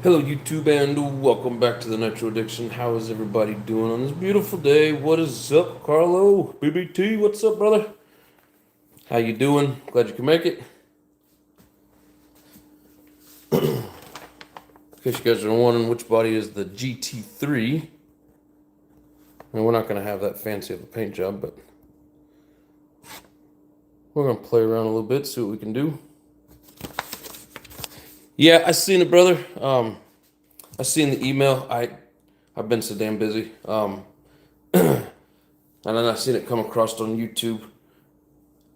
Hello YouTube and welcome back to the Nitro Addiction. How is everybody doing on this beautiful day? What is up, Carlo? BBT, what's up, brother? How you doing? Glad you can make it. In case you guys are wondering which body is the GT3. And we're not going to have that fancy of a paint job, but we're going to play around a little bit, see what we can do. Yeah, I seen it, brother. I seen the email. I've been so damn busy. And then I seen it come across on YouTube.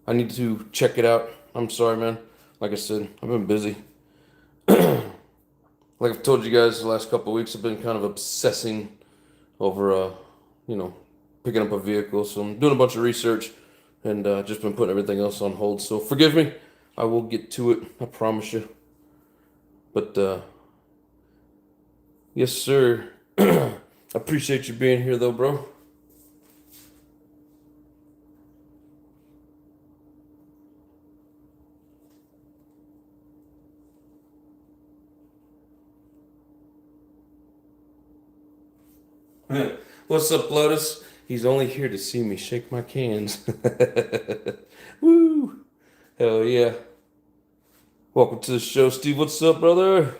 I need to check it out. I'm sorry, man. Like I said, I've been busy. Like I've told you guys the last couple of weeks, I've been kind of obsessing over, picking up a vehicle. So I'm doing a bunch of research and just been putting everything else on hold. So forgive me. I will get to it. I promise you. But, yes, sir. I appreciate you being here, though, bro. What's up, Lotus? He's only here to see me shake my cans. Woo! Hell yeah. Welcome to the show, Steve. What's up, brother?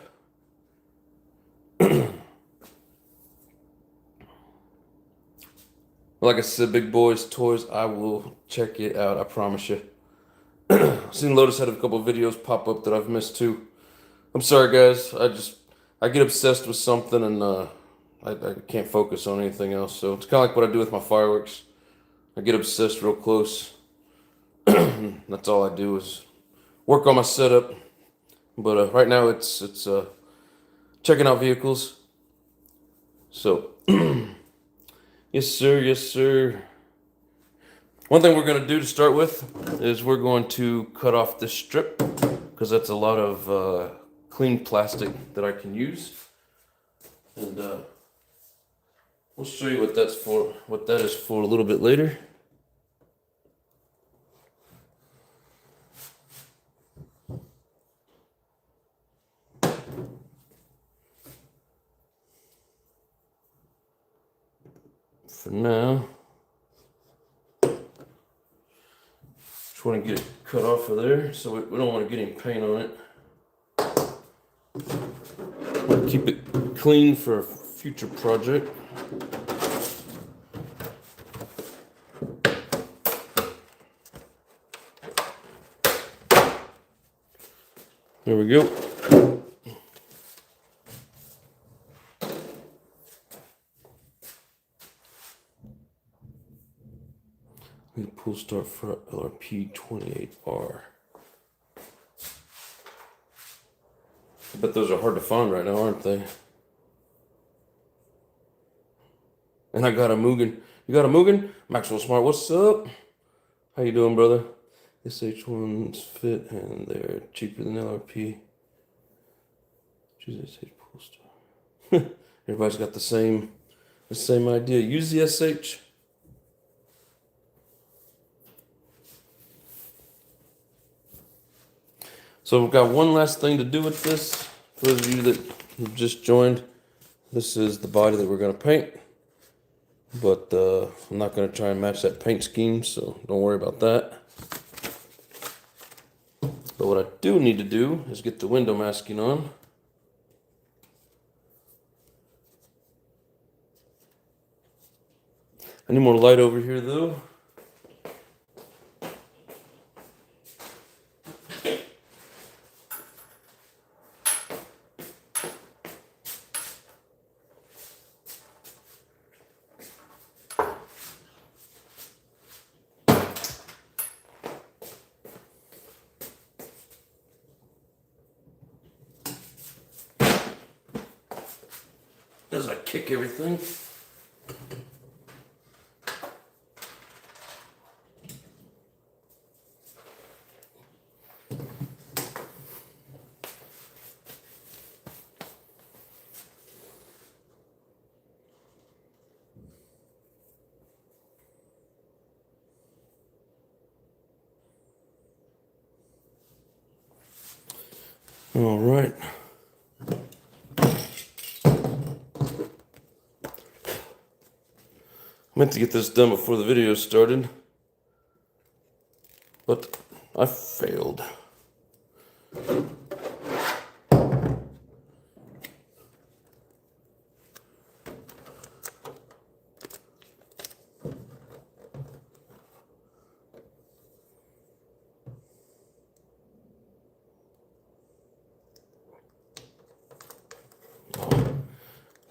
Like I said, Big Boys Toys, I will check it out. I promise you. I've seen Lotus had a couple of videos pop up that I've missed too. I'm sorry, guys. I get obsessed with something and I can't focus on anything else. So it's kind of like what I do with my fireworks. I get obsessed real close. That's all I do is work on my setup. But right now it's checking out vehicles. So yes, sir. Yes, sir. One thing we're going to do to start with is we're going to cut off this strip because that's a lot of clean plastic that I can use. And we'll show you what that is for a little bit later. For now, just want to get it cut off of there, so we don't want to get any paint on it. Want to keep it clean for a future project. There we go. Pull start front LRP 28R. I bet those are hard to find right now, aren't they? And I got a Mugen. You got a Mugen? Maxwell Smart, what's up? How you doing, brother? This H1's fit and they're cheaper than LRP. Choose SH pull start. Everybody's got the same idea. Use the SH. So we've got one last thing to do with this. For those of you that have just joined, this is the body that we're going to paint. But I'm not going to try and match that paint scheme, so don't worry about that. But what I do need to do is get the window masking on. I need more light over here, though. As I kick everything. All right. Meant to get this done before the video started, but I failed.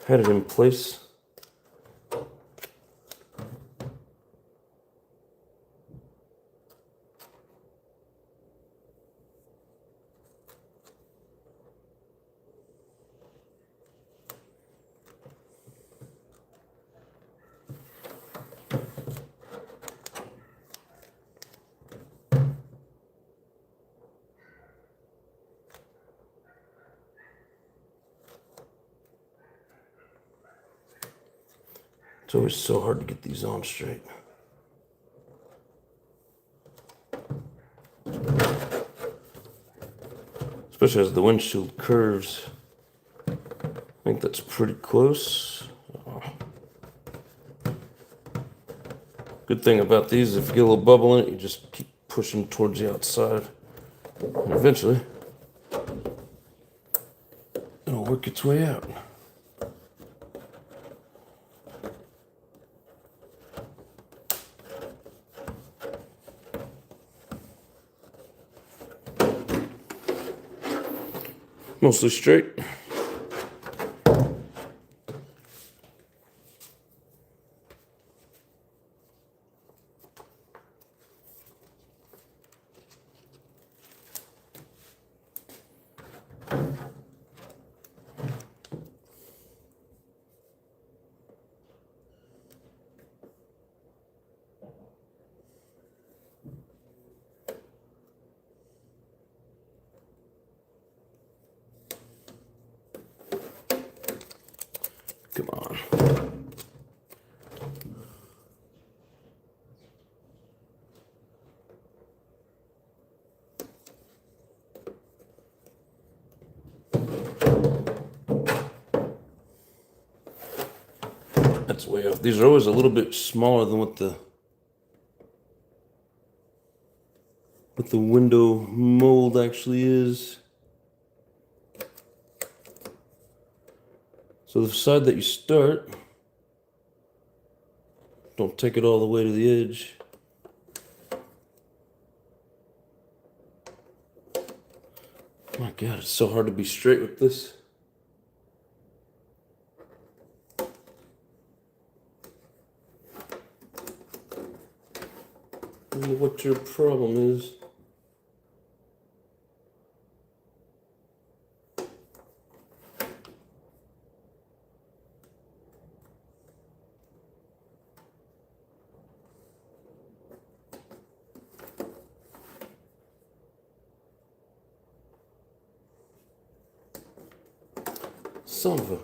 Had it in place. It's always so hard to get these on straight. Especially as the windshield curves. I think that's pretty close. Good thing about these, if you get a little bubble in it, you just keep pushing towards the outside. And eventually, it'll work its way out. Mostly straight. Come on. That's way off. These are always a little bit smaller than what the window mold actually is. So the side that you start, don't take it all the way to the edge. My God, it's so hard to be straight with this. I don't know what your problem is. Son of a...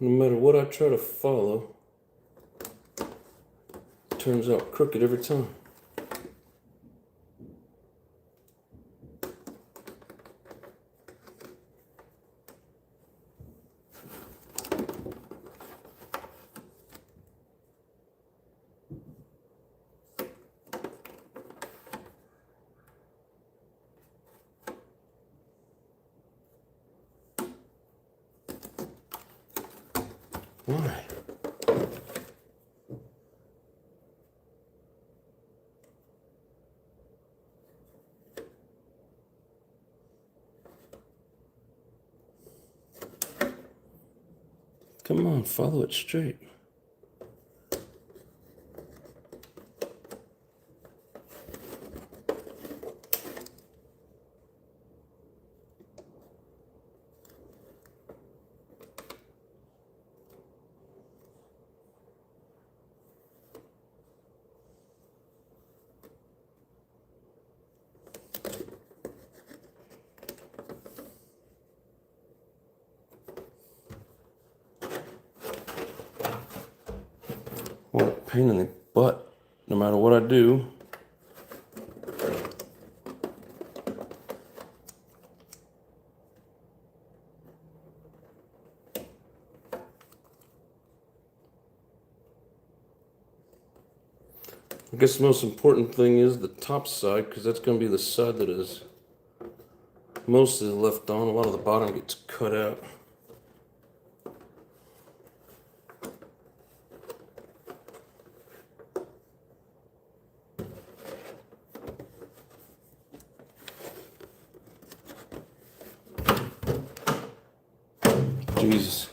No matter what I try to follow, it turns out crooked every time. Why? Come on, follow it straight. What a pain in the butt, no matter what I do. I guess the most important thing is the top side, because that's going to be the side that is mostly left on. A lot of the bottom gets cut out. Jesus.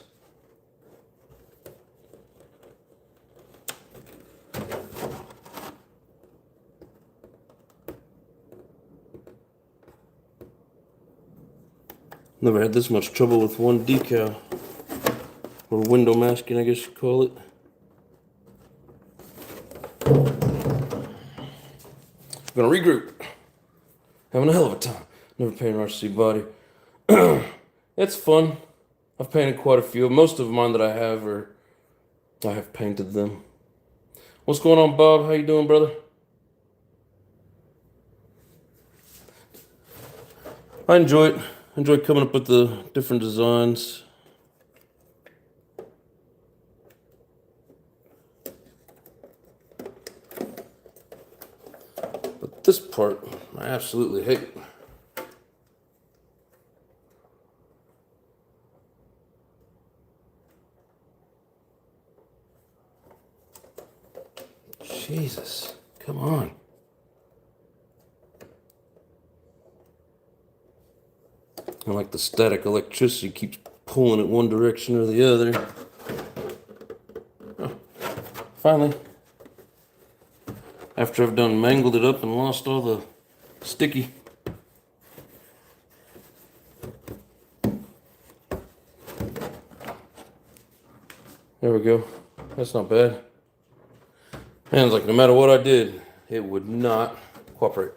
Never had this much trouble with one decal, or window masking, I guess you'd call it. I'm gonna regroup. Having a hell of a time. Never painted an RC body. It's fun. I've painted quite a few. Most of mine that I have painted them. What's going on, Bob? How you doing, brother? I enjoy it. I enjoy coming up with the different designs. But this part, I absolutely hate. Jesus, come on. I like the static electricity keeps pulling it one direction or the other. Oh, finally. After I've done mangled it up and lost all the sticky. There we go. That's not bad. Man, it's like no matter what I did, it would not cooperate.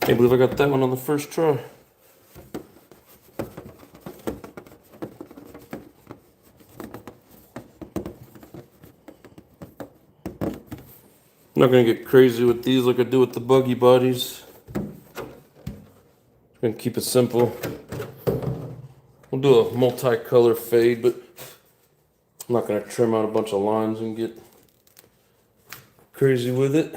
Can't believe I got that one on the first try. I'm not gonna get crazy with these like I do with the buggy bodies. I'm gonna keep it simple. We'll do a multi-color fade, but I'm not gonna trim out a bunch of lines and get crazy with it.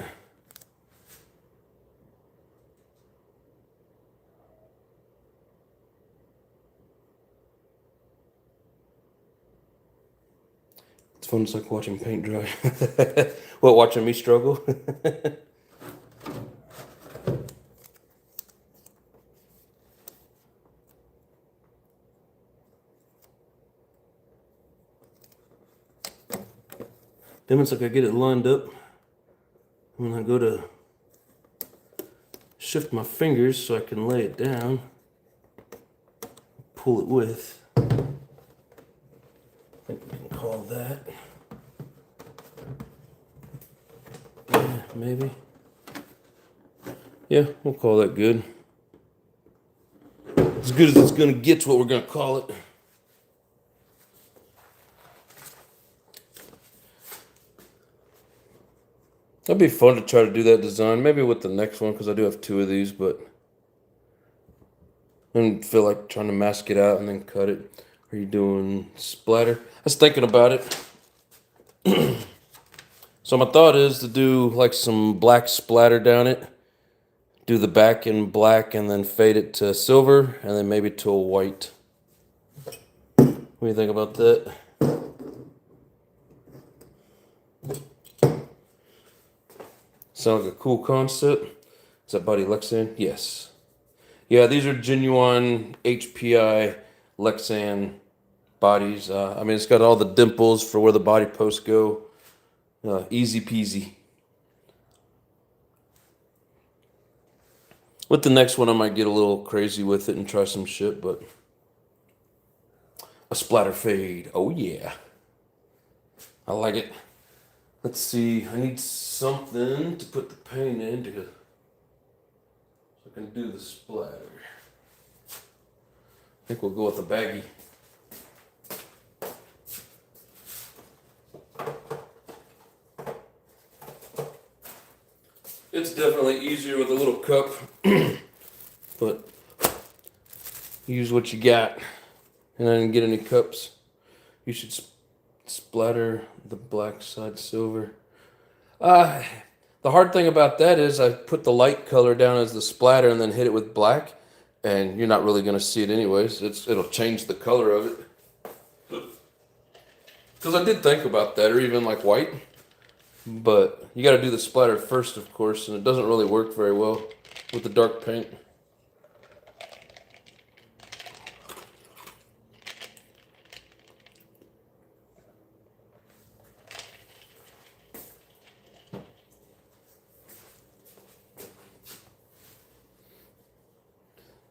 It's fun, it's like watching paint dry. What, watching me struggle? Then it's like I get it lined up. When I go to shift my fingers so I can lay it down, pull it with. I think we can call that. Yeah, maybe. Yeah, we'll call that good. As good as it's gonna get to what we're gonna call it. That'd be fun to try to do that design, maybe with the next one, because I do have two of these, but I don't feel like trying to mask it out and then cut it. Are you doing splatter? I was thinking about it. So my thought is to do like some black splatter down it, do the back in black and then fade it to silver and then maybe to a white. What do you think about that? Sound like a cool concept? Is that body Lexan? Yes. Yeah, these are genuine HPI Lexan bodies. I mean, it's got all the dimples for where the body posts go. Easy peasy. With the next one, I might get a little crazy with it and try some shit, but splatter fade. Oh yeah. I like it. Let's see. I need something to put the paint in so I can do the splatter. I think we'll go with a baggie. It's definitely easier with a little cup, but use what you got. And I didn't get any cups. You should splatter the black side silver. The hard thing about that is I put the light color down as the splatter and then hit it with black, and you're not really going to see it anyways. It'll change the color of it. Because I did think about that, or even like white. But you got to do the splatter first, of course, and it doesn't really work very well with the dark paint.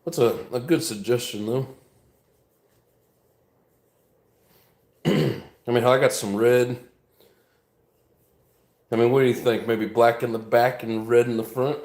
That's a good suggestion, though. I mean, I got some red. I mean, what do you think? Maybe black in the back and red in the front?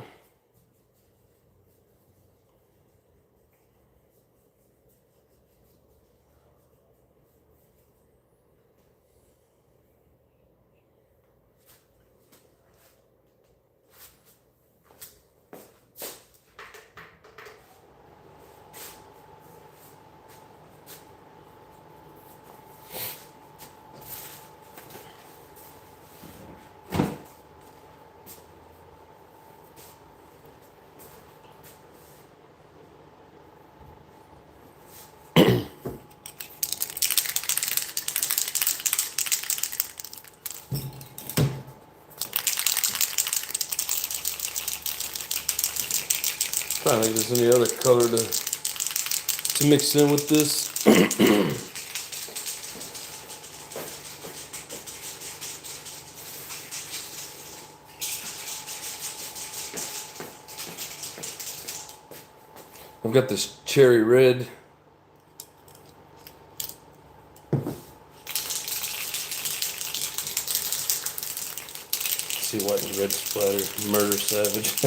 Trying to think if there's any other color to mix in with this. I've got this cherry red. Let's see, white and red splatter. Murder Savage.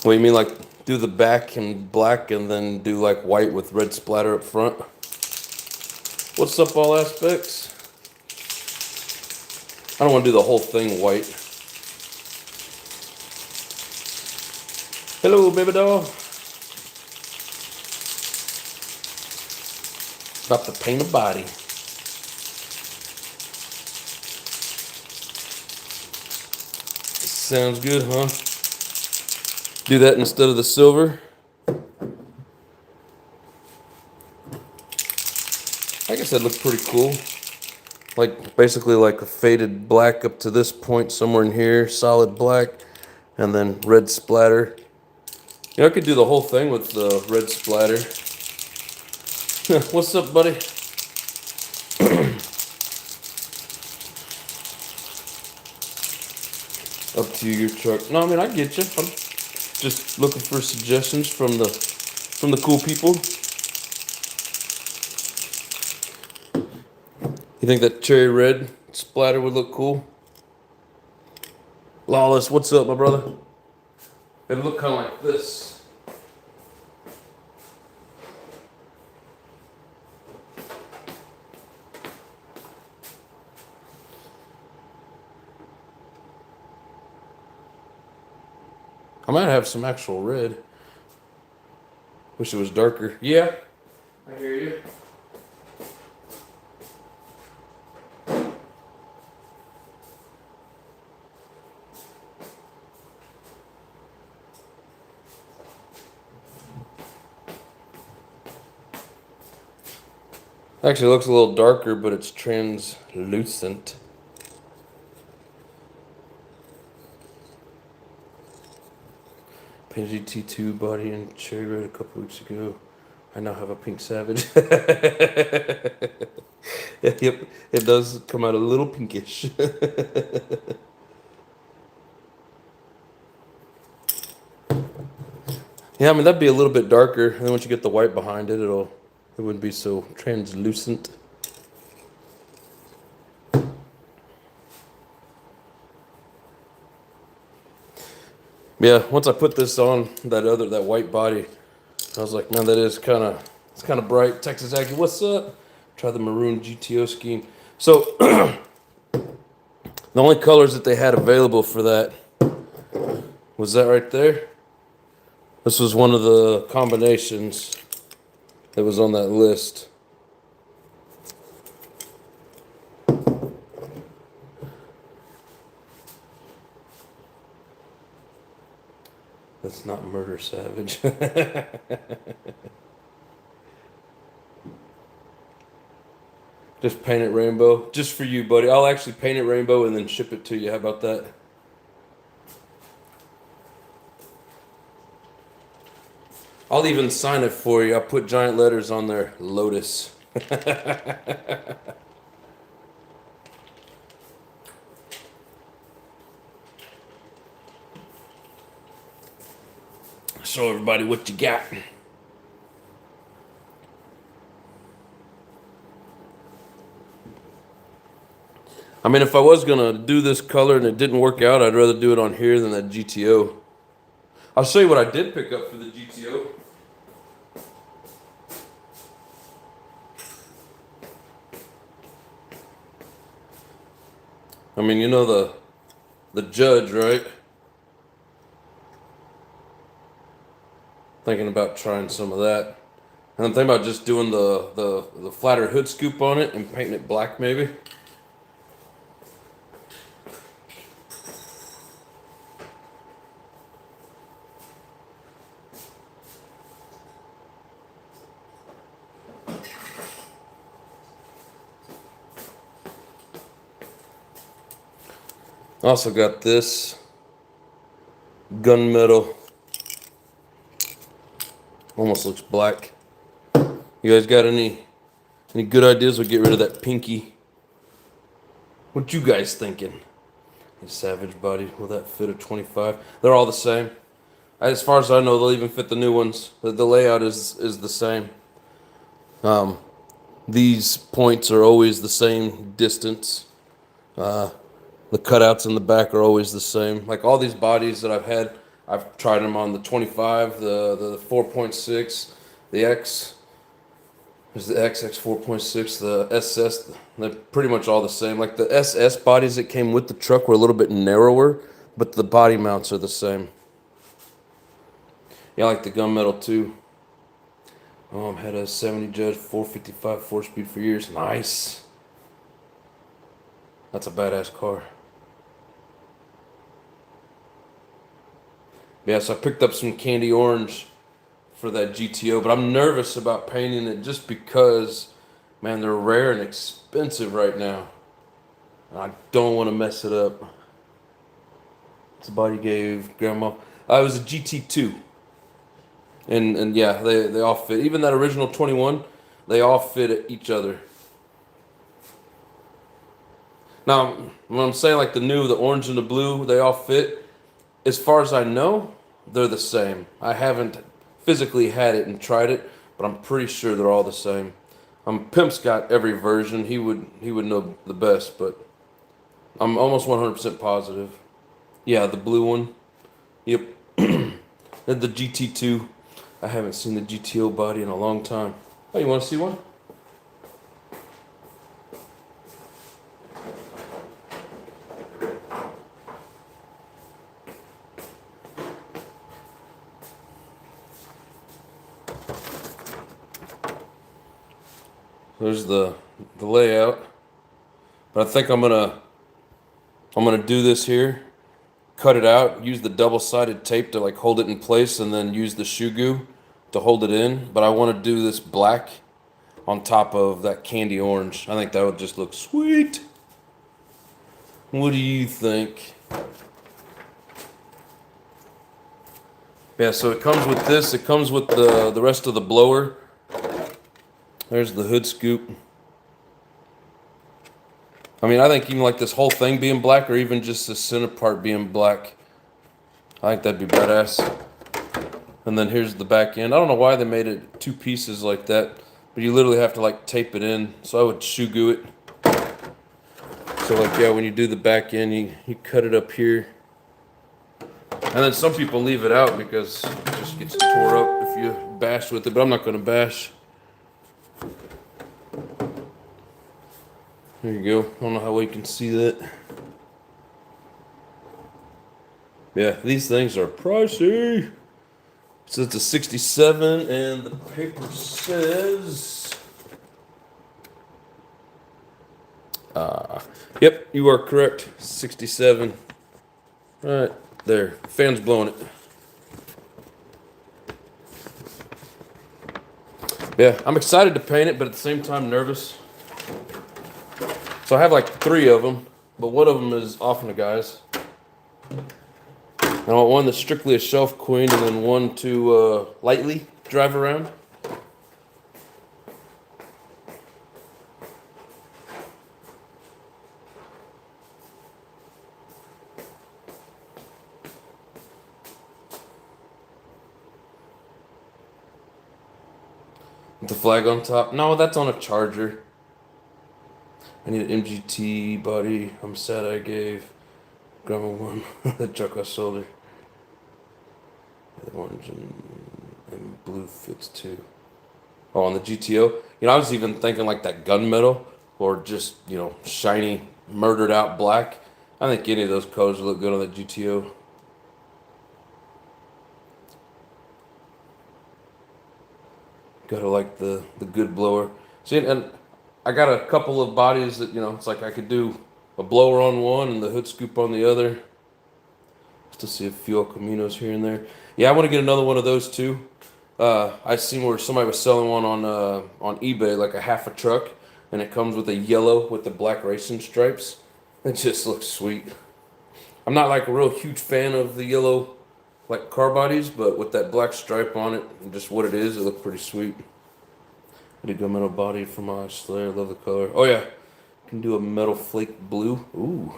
What, you mean like do the back in black and then do like white with red splatter up front? What's up, all aspects? I don't want to do the whole thing white. Hello, baby doll. About to paint a body. Sounds good, huh? Do that instead of the silver. I guess that looked pretty cool. Like basically like a faded black up to this point somewhere in here, solid black, and then red splatter. You know, I could do the whole thing with the red splatter. What's up, buddy? Up to you, your truck. No, I mean, I get you. I'm just looking for suggestions from the cool people. You think that cherry red splatter would look cool? Lawless, what's up, my brother? It'd look kind of like this. I might have some actual red. Wish it was darker. Yeah, I hear you. Actually, it looks a little darker, but it's translucent. Painted GT2 body in cherry red a couple weeks ago. I now have a pink Savage. Yep, it does come out a little pinkish. Yeah, I mean, that'd be a little bit darker. And then once you get the white behind it, it wouldn't be so translucent. Yeah, once I put this on that white body, I was like, man, it's kind of bright. Texas Aggie, what's up? Try the maroon GTO scheme. So the only colors that they had available for that was that right there. This was one of the combinations that was on that list. That's not Murder Savage. Just paint it rainbow. Just for you, buddy. I'll actually paint it rainbow and then ship it to you. How about that? I'll even sign it for you. I'll put giant letters on there. Lotus. Show everybody what you got. I mean, if I was gonna do this color and it didn't work out, I'd rather do it on here than that GTO. I'll show you what I did pick up for the GTO. I mean, you know the Judge, right? Thinking about trying some of that. And I'm thinking about just doing the flatter hood scoop on it and painting it black maybe. Also got this gunmetal. Almost looks black. You guys got any good ideas? We'll get rid of that pinky. What you guys thinking? A Savage body, will that fit a 25? They're all the same. As far as I know, they'll even fit the new ones. The layout is the same. These points are always the same distance. The cutouts in the back are always the same. Like all these bodies that I've had, I've tried them on the 25, the 4.6, the X. There's the XX 4.6, the SS. They're pretty much all the same. Like the SS bodies that came with the truck were a little bit narrower, but the body mounts are the same. Yeah, I like the gunmetal too. Oh, I've had a 70 Judge 455 4-speed for years. Nice. That's a badass car. Yeah, so I picked up some candy orange for that GTO, but I'm nervous about painting it just because, man, they're rare and expensive right now. I don't want to mess it up. It's a body gave Grandma. It was a GT2. And yeah, they all fit. Even that original 21, they all fit each other. Now, when I'm saying like the orange and the blue, they all fit. As far as I know, they're the same. I haven't physically had it and tried it, but I'm pretty sure they're all the same. Pimp's got every version. He would know the best, but I'm almost 100% positive. Yeah, the blue one. Yep. And the GT2. I haven't seen the GTO body in a long time. Oh, you want to see one? There's the layout. But I think I'm gonna do this here, cut it out, use the double-sided tape to like hold it in place, and then use the shoe goo to hold it in. But I want to do this black on top of that candy orange. I think that would just look sweet. What do you think? Yeah, so it comes with this. It comes with the rest of the blower. There's the hood scoop. I mean, I think even like this whole thing being black, or even just the center part being black, I think that'd be badass. And then here's the back end. I don't know why they made it two pieces like that, but you literally have to like tape it in. So I would shoe glue it. So like, yeah, when you do the back end, you cut it up here. And then some people leave it out because it just gets tore up if you bash with it, but I'm not going to bash. There you go. I don't know how well you can see that. Yeah, these things are pricey. So it's a 67, and the paper says... yep, you are correct. 67. Right there. Fan's blowing it. Yeah, I'm excited to paint it, but at the same time nervous. So I have like 3 of them, but one of them is off in the guys. I want one that's strictly a shelf queen, and then one to lightly drive around. With the flag on top. No, that's on a Charger. I need an MGT body. I'm sad I gave Grandma one. The truck I sold her. The orange and blue fits too. Oh, on the GTO. You know, I was even thinking like that gunmetal or just, you know, shiny, murdered out black. I think any of those colors would look good on the GTO. Gotta like the good blower. See, and I got a couple of bodies that, you know, it's like I could do a blower on one and the hood scoop on the other. Just to see a few El Caminos here and there. Yeah, I want to get another one of those too. I seen where somebody was selling one on eBay, like a half a truck, and it comes with a yellow with the black racing stripes. It just looks sweet. I'm not like a real huge fan of the yellow like car bodies, but with that black stripe on it, and just what it is, it looks pretty sweet. I did go metal body for my Slayer. Love the color. Oh yeah, can do a metal flake blue. Ooh,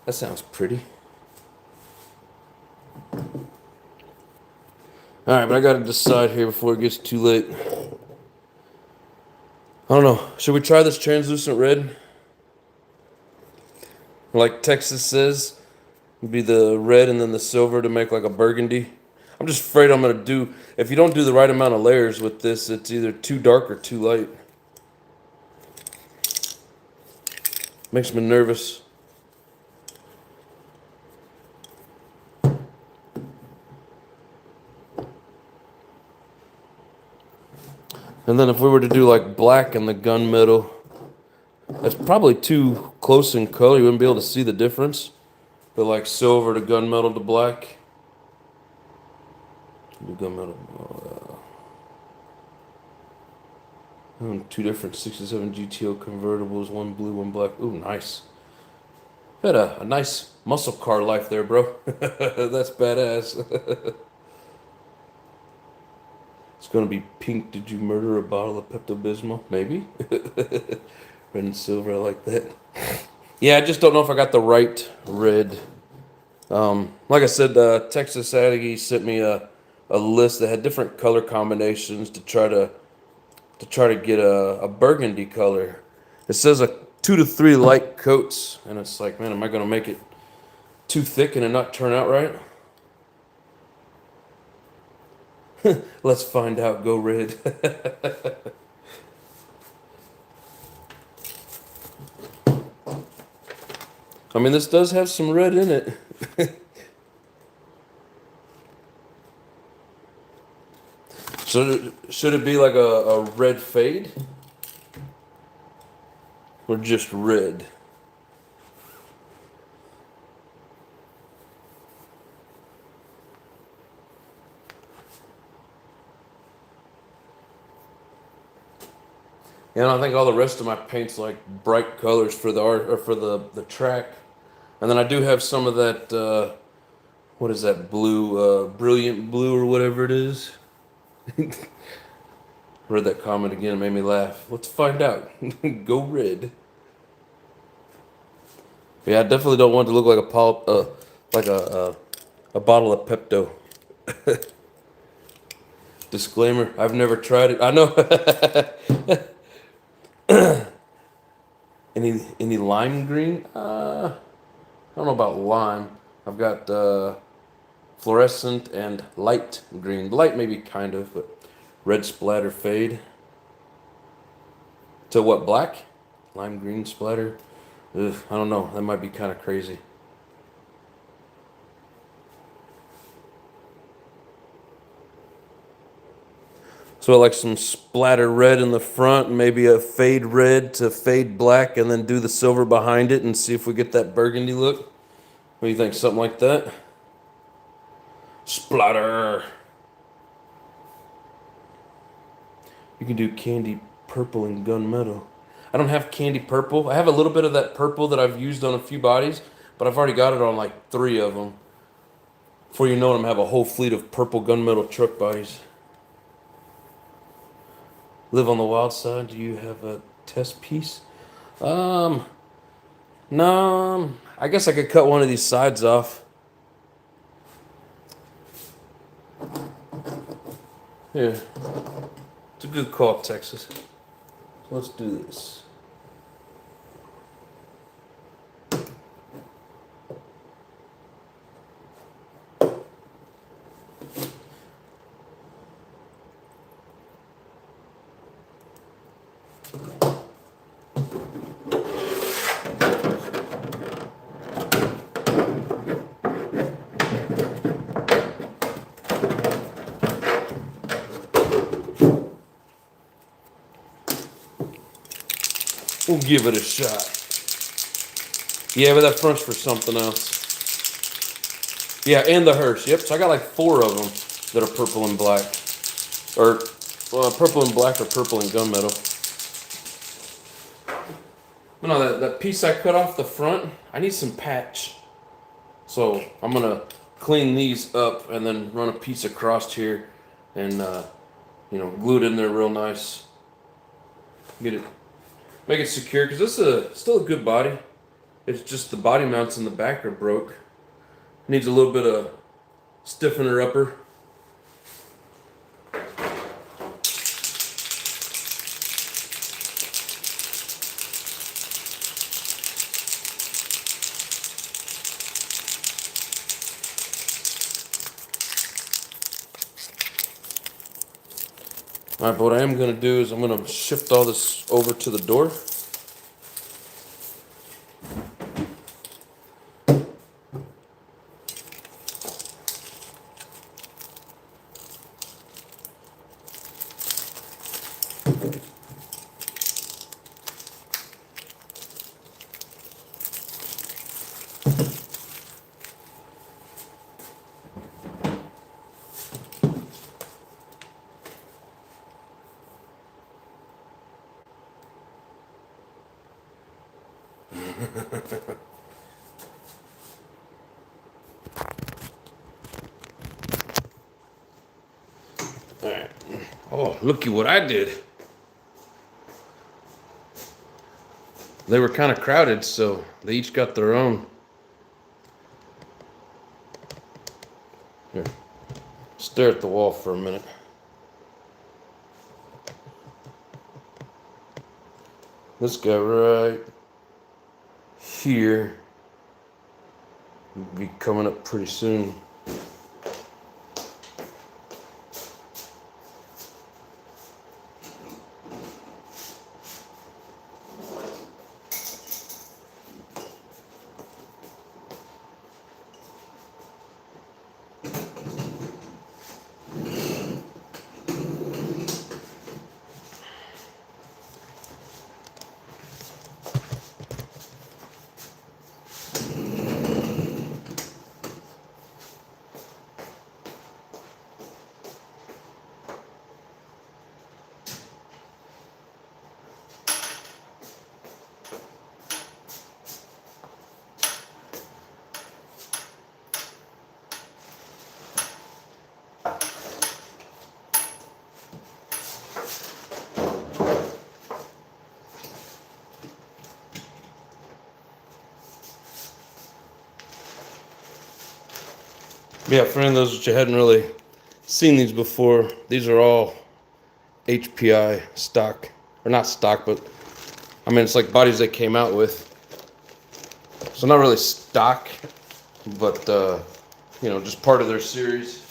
that sounds pretty. Alright, but I gotta decide here before it gets too late. I don't know. Should we try this translucent red? Like Texas says, it'd be the red and then the silver to make like a burgundy. I'm just afraid I'm gonna do, if you don't do the right amount of layers with this, it's either too dark or too light. Makes me nervous. And then if we were to do like black and the gunmetal, that's probably too close in color. You wouldn't be able to see the difference. But like silver to gunmetal to black. Do gunmetal. Two different 67 GTO convertibles, one blue, one black. Ooh, nice. Had a nice muscle car life there, bro. That's badass. It's gonna be pink. Did you murder a bottle of Pepto-Bismol? Maybe. Red and silver, I like that. Yeah, I just don't know if I got the right red. Like I said, Texas Aggie sent me a list that had different color combinations to try to get a burgundy color. It says 2 to 3 light coats, and it's like, man, am I gonna make it too thick and it not turn out right? Let's find out. Go red. I mean, this does have some red in it. So should it be like a red fade? Or just red? And I think all the rest of my paint's like bright colors for the art or for the track. And then I do have some of that, what is that blue, brilliant blue or whatever it is. Read that comment again, it made me laugh. Let's find out. Go red. Yeah, I definitely don't want it to look like a bottle of Pepto. Disclaimer, I've never tried it. I know. Any lime green? I don't know about lime. I've got fluorescent and light green. Light maybe kind of, but red splatter fade. To what, black? Lime green splatter? Ugh, I don't know. That might be kind of crazy. So I like some splatter red in the front, maybe a fade red to fade black, and then do the silver behind it and see if we get that burgundy look. What do you think? Something like that? Splatter. You can do candy purple and gunmetal. I don't have candy purple. I have a little bit of that purple that I've used on a few bodies, but I've already got it on like 3 of them. Before you know it, I'm gonna have a whole fleet of purple gunmetal truck bodies. Live on the wild side. Do you have a test piece? No. I guess I could cut one of these sides off. Yeah. It's a good call, Texas. So let's do this. We'll give it a shot. Yeah, but that front's for something else. Yeah, and the hearse. Yep, so I got like 4 of them that are purple and black. Or, purple and black or purple and gunmetal. No, that piece I cut off the front, I need some patch. So I'm going to clean these up and then run a piece across here and, glue it in there real nice. Get it. Make it secure, because this is still a good body. It's just the body mounts in the back are broke. Needs a little bit of stiffener upper. All right, but what I am going to do is I'm going to shift all this over to the door. All right. Oh, looky what I did. They were kind of crowded, so they each got their own. Here, stare at the wall for a minute. This guy right here will be coming up pretty soon. Yeah, for any of those that you hadn't really seen these before. These are all HPI stock, or not stock, but I mean, it's like bodies they came out with. So not really stock, but you know, just part of their series.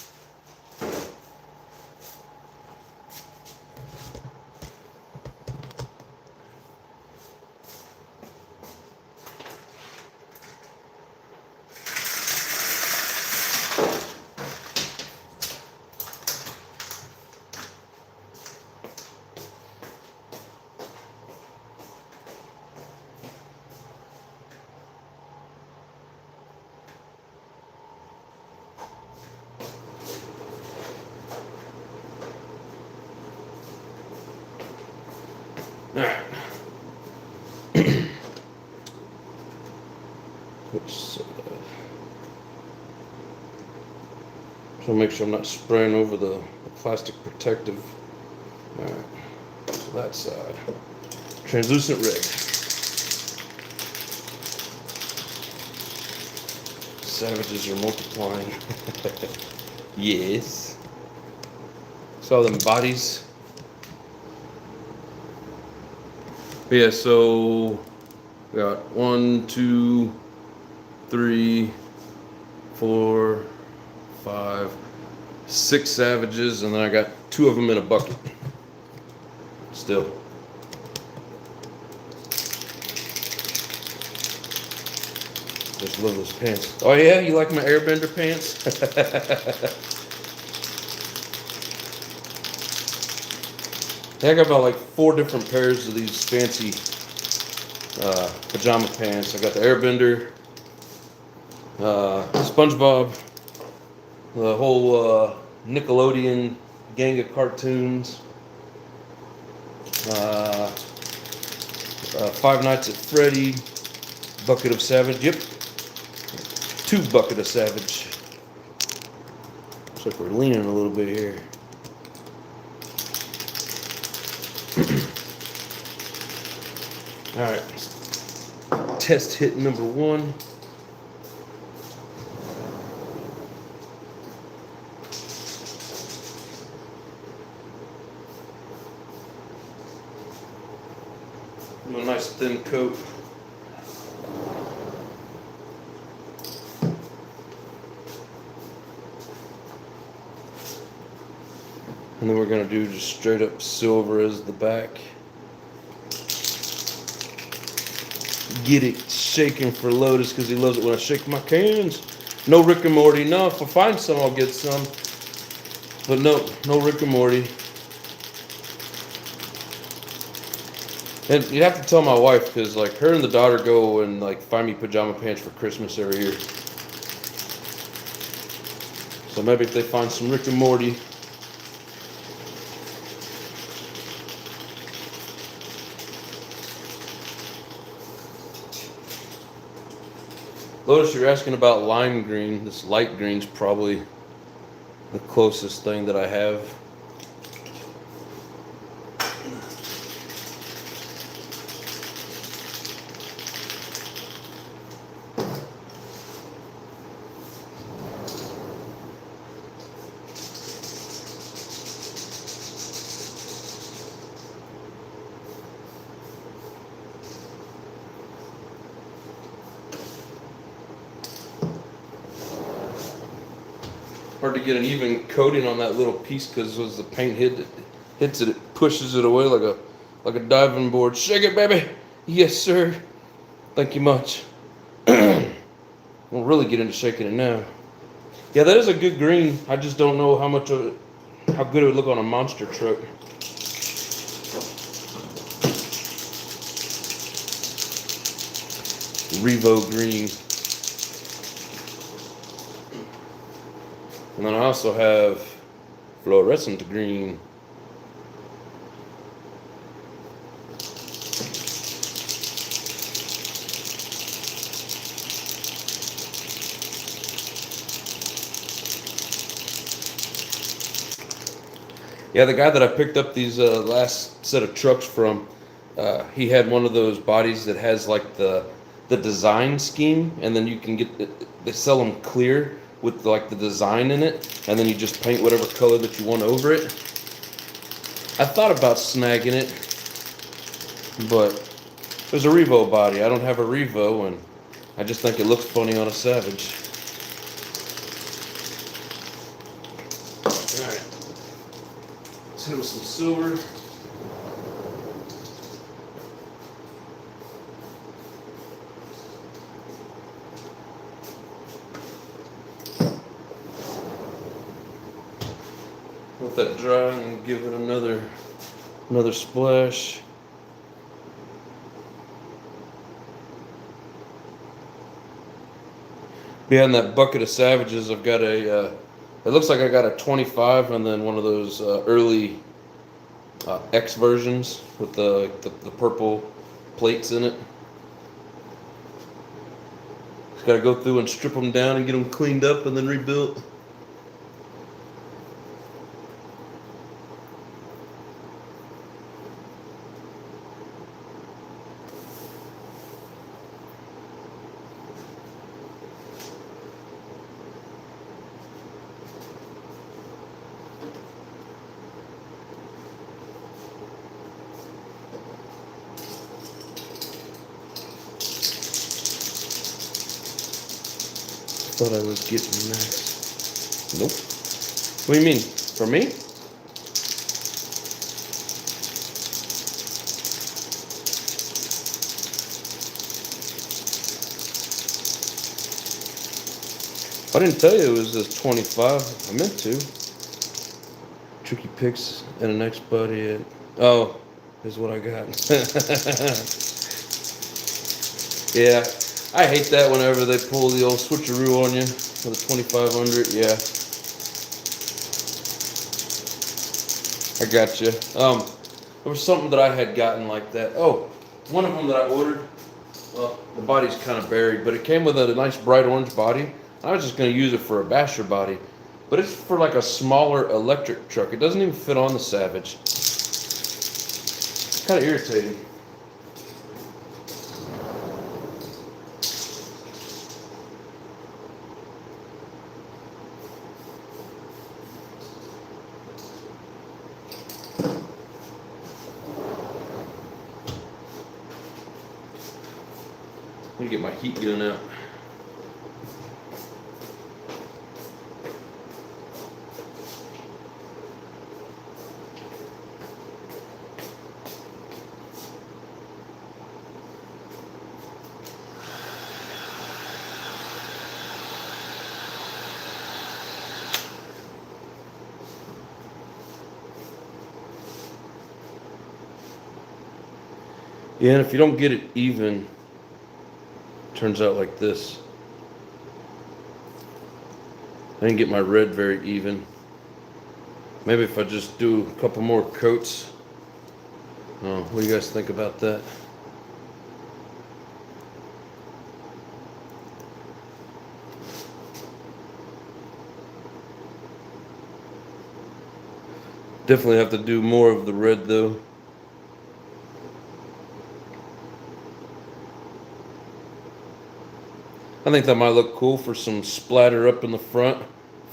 All right. So make sure I'm not spraying over the plastic protective. All right. So that side. Translucent rig. Savages are multiplying. Yes. Saw them bodies. But yeah, so we got 1, 2, 3, 4, 5, 6 Savages, and then I got 2 of them in a bucket. Still. Just love those pants. Oh yeah, you like my airbender pants? I got about like 4 different pairs of these fancy pajama pants. I got the airbender, SpongeBob, the whole Nickelodeon gang of cartoons, Five Nights at Freddy, bucket of Savage. Yep, 2 bucket of Savage. Looks like we're leaning a little bit here. All right, test hit number 1. A nice thin coat. And then we're gonna do just straight up silver as the back. Get it shaking for Lotus because he loves it when I shake my cans. No Rick and Morty. No, if I find some, I'll get some. But no Rick and Morty. And you have to tell my wife because like her and the daughter go and like find me pajama pants for Christmas every year. So maybe if they find some Rick and Morty. Lotus, you're asking about lime green. This light green's probably the closest thing that I have. Hard to get an even coating on that little piece because as the paint hits it, it pushes it away like a diving board. Shake it, baby. Yes, sir. Thank you much. We'll really get into shaking it now. Yeah, that is a good green. I just don't know how much of it, how good it would look on a monster truck. Revo green. And then I also have fluorescent green. Yeah, the guy that I picked up these last set of trucks from, he had one of those bodies that has like the design scheme, and then you can get, they sell them clear, with like the design in it, and then you just paint whatever color that you want over it. I thought about snagging it, but there's a Revo body. I don't have a Revo, and I just think it looks funny on a Savage. Alright, let's hit it with some silver. Let that dry and give it another splash. Behind that bucket of Savages, I've got a, it looks like I got a 25 and then one of those early X versions with the purple plates in it. Just got to go through and strip them down and get them cleaned up and then rebuilt. Thought I was getting nice. Nope. What do you mean? For me? I didn't tell you it was this 25. I meant to. Tricky picks and an X buddy. Oh, is what I got. Yeah. I hate that whenever they pull the old switcheroo on you with a 2500. Yeah, I got you. There was something that I had gotten like that. Oh, one of them that I ordered. Well, the body's kind of buried, but it came with a nice bright orange body. I was just going to use it for a basher body, but it's for like a smaller electric truck. It doesn't even fit on the Savage. It's kind of irritating. Let me get my heat gun out. Yeah, and if you don't get it even, turns out like this. I didn't get my red very even. Maybe if I just do a couple more coats. Oh, what do you guys think about that? Definitely have to do more of the red though. I think that might look cool for some splatter up in the front,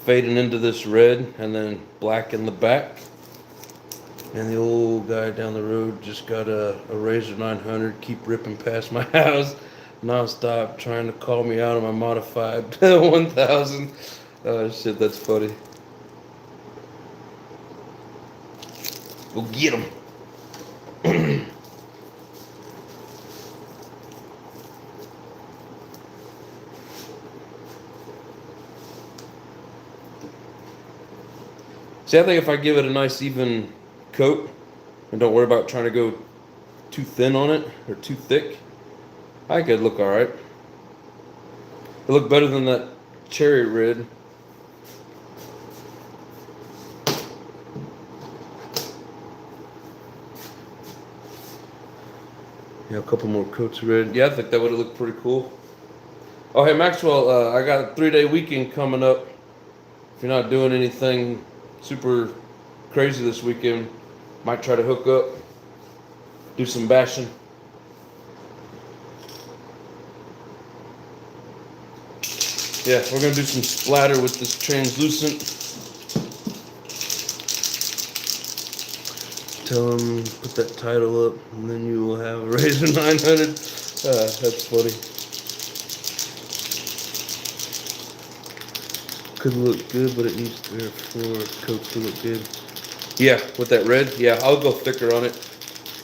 fading into this red, and then black in the back. And the old guy down the road just got a Razor 900, keep ripping past my house non-stop, trying to call me out of my modified 1000. Oh shit, that's funny. Go get him. See, I think if I give it a nice even coat and don't worry about trying to go too thin on it or too thick, I could look alright. It look better than that cherry red. Yeah, a couple more coats of red. Yeah, I think that would have looked pretty cool. Oh, hey, Maxwell, I got a 3-day weekend coming up. If you're not doing anything super crazy this weekend, might try to hook up, do some bashing. Yeah, we're gonna do some splatter with this translucent. Tell them put that title up, and then you will have a Razor 900. That's funny. Could look good, but it needs 3 or 4 coats to look good. Yeah, with that red. Yeah, I'll go thicker on it.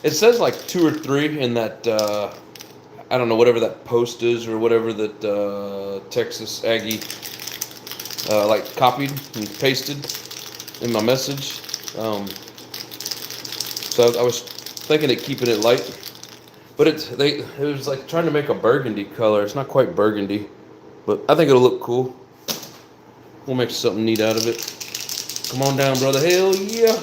It says like 2 or 3 in that. I don't know, whatever that post is or whatever that Texas Aggie like copied and pasted in my message. So I was thinking of keeping it light, but it was like trying to make a burgundy color. It's not quite burgundy, but I think it'll look cool. We'll make something neat out of it. Come on down, brother. Hell yeah.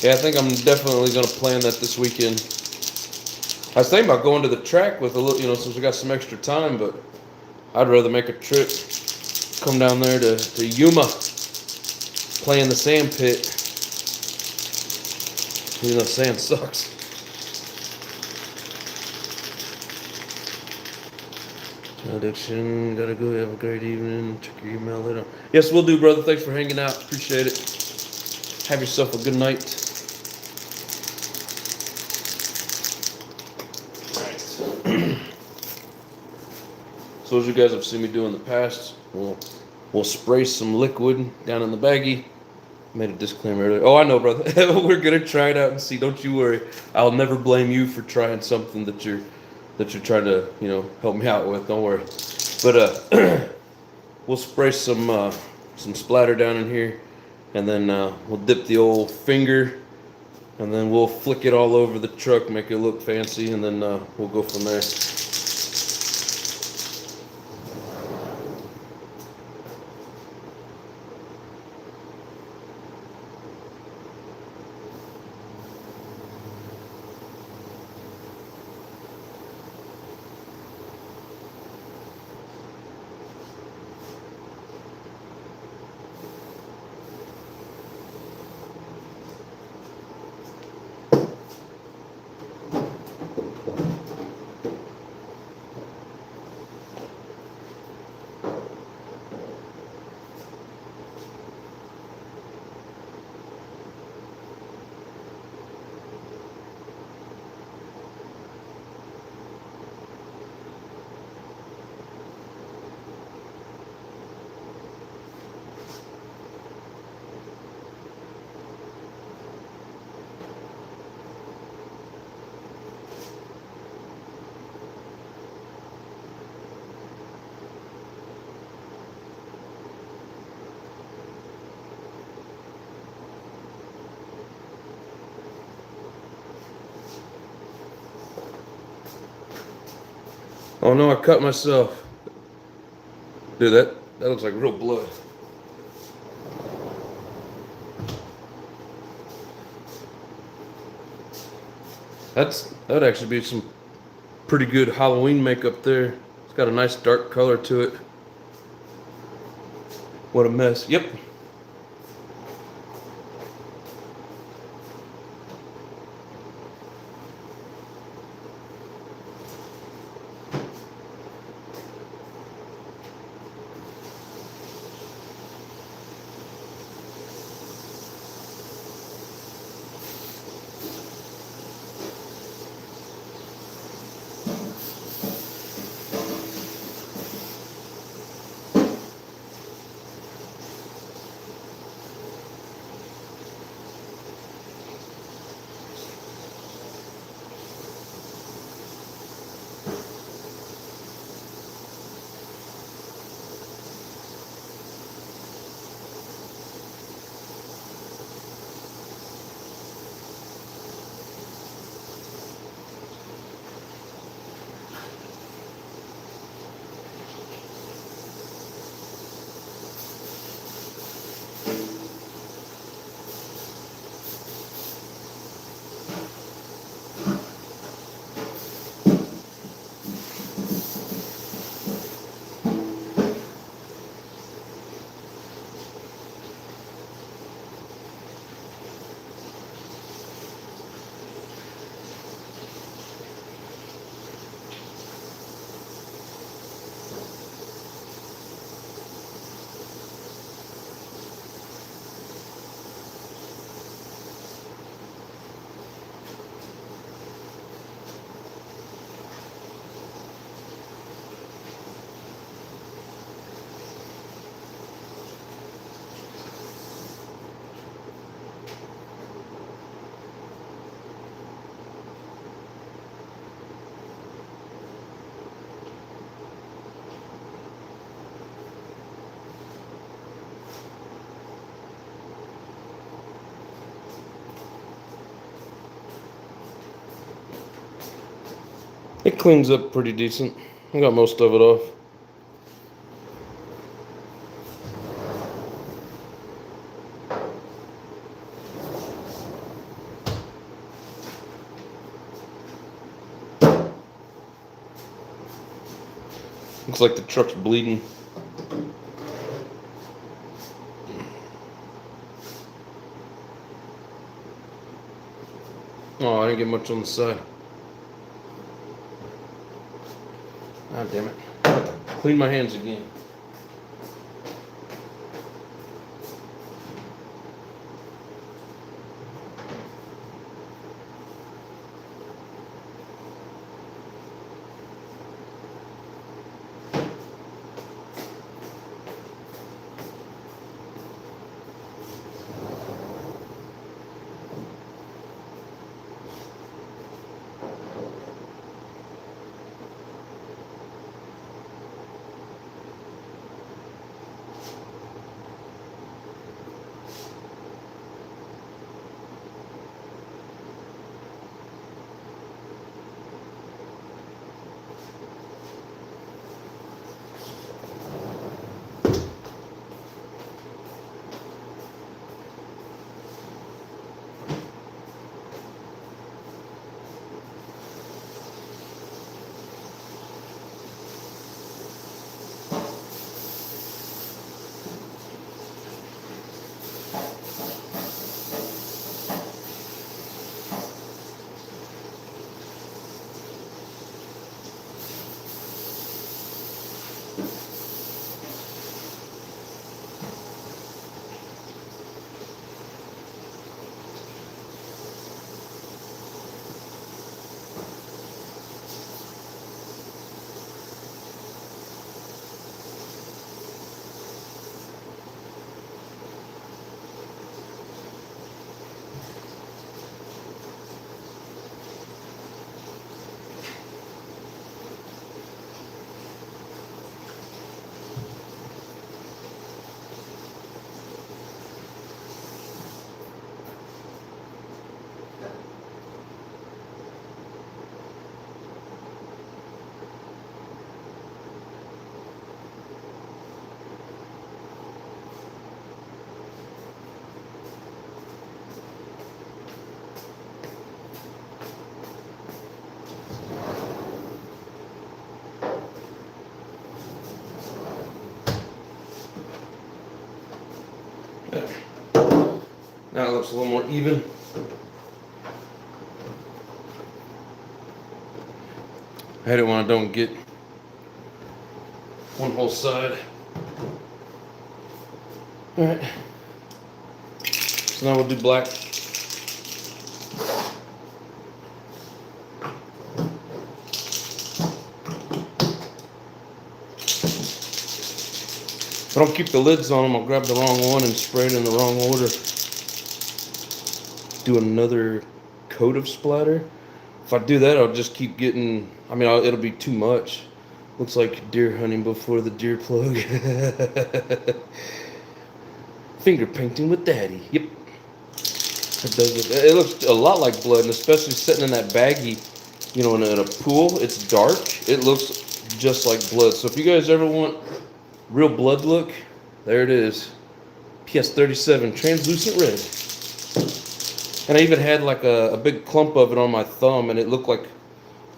Yeah, I think I'm definitely going to plan that this weekend. I was thinking about going to the track with a little, since we got some extra time, but I'd rather make a trip, come down there to Yuma, play in the sand pit. Sand sucks. Addiction, gotta go have a great evening. Check your email later. Yes, we'll do, brother. Thanks for hanging out. Appreciate it. Have yourself a good night. Alright. So as you guys have seen me do in the past, we'll spray some liquid down in the baggie. Made a disclaimer earlier. Oh, I know, brother. We're gonna try it out and see. Don't you worry. I'll never blame you for trying something that you're trying to, help me out with. Don't worry. But we'll spray some splatter down in here, and then we'll dip the old finger, and then we'll flick it all over the truck, make it look fancy, and then we'll go from there. Oh no, I cut myself. Dude, that looks like real blood. That'd actually be some pretty good Halloween makeup there. It's got a nice dark color to it. What a mess. Yep. cleans up pretty decent. I got most of it off. Looks like the truck's bleeding. Oh, I didn't get much on the side. Ah, damn it. Clean my hands again. Now it looks a little more even. I hate it when I don't get one whole side. Alright. So now we'll do black. If I don't keep the lids on them, I'll grab the wrong one and spray it in the wrong order. Do another coat of splatter. If I do that, I'll just keep getting, it'll be too much. Looks like deer hunting before the deer plug. Finger painting with daddy. Yep. It looks a lot like blood, and especially sitting in that baggie, in a pool, it's dark. It looks just like blood. So if you guys ever want real blood look, there it is. PS37 translucent red. And I even had like a big clump of it on my thumb, and it looked like,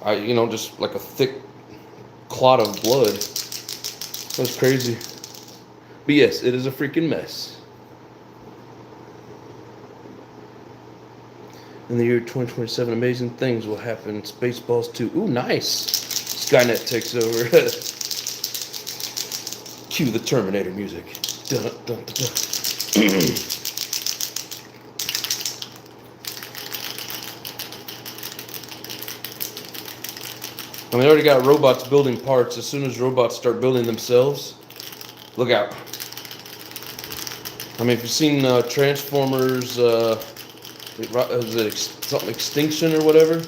just like a thick clot of blood. That was crazy. But yes, it is a freaking mess. In the year 2027, amazing things will happen. Spaceballs 2. Ooh, nice. Skynet takes over. Cue the Terminator music. Dun, dun, dun, dun. I already got robots building parts. As soon as robots start building themselves, look out. If you've seen Transformers, is it something Extinction or whatever?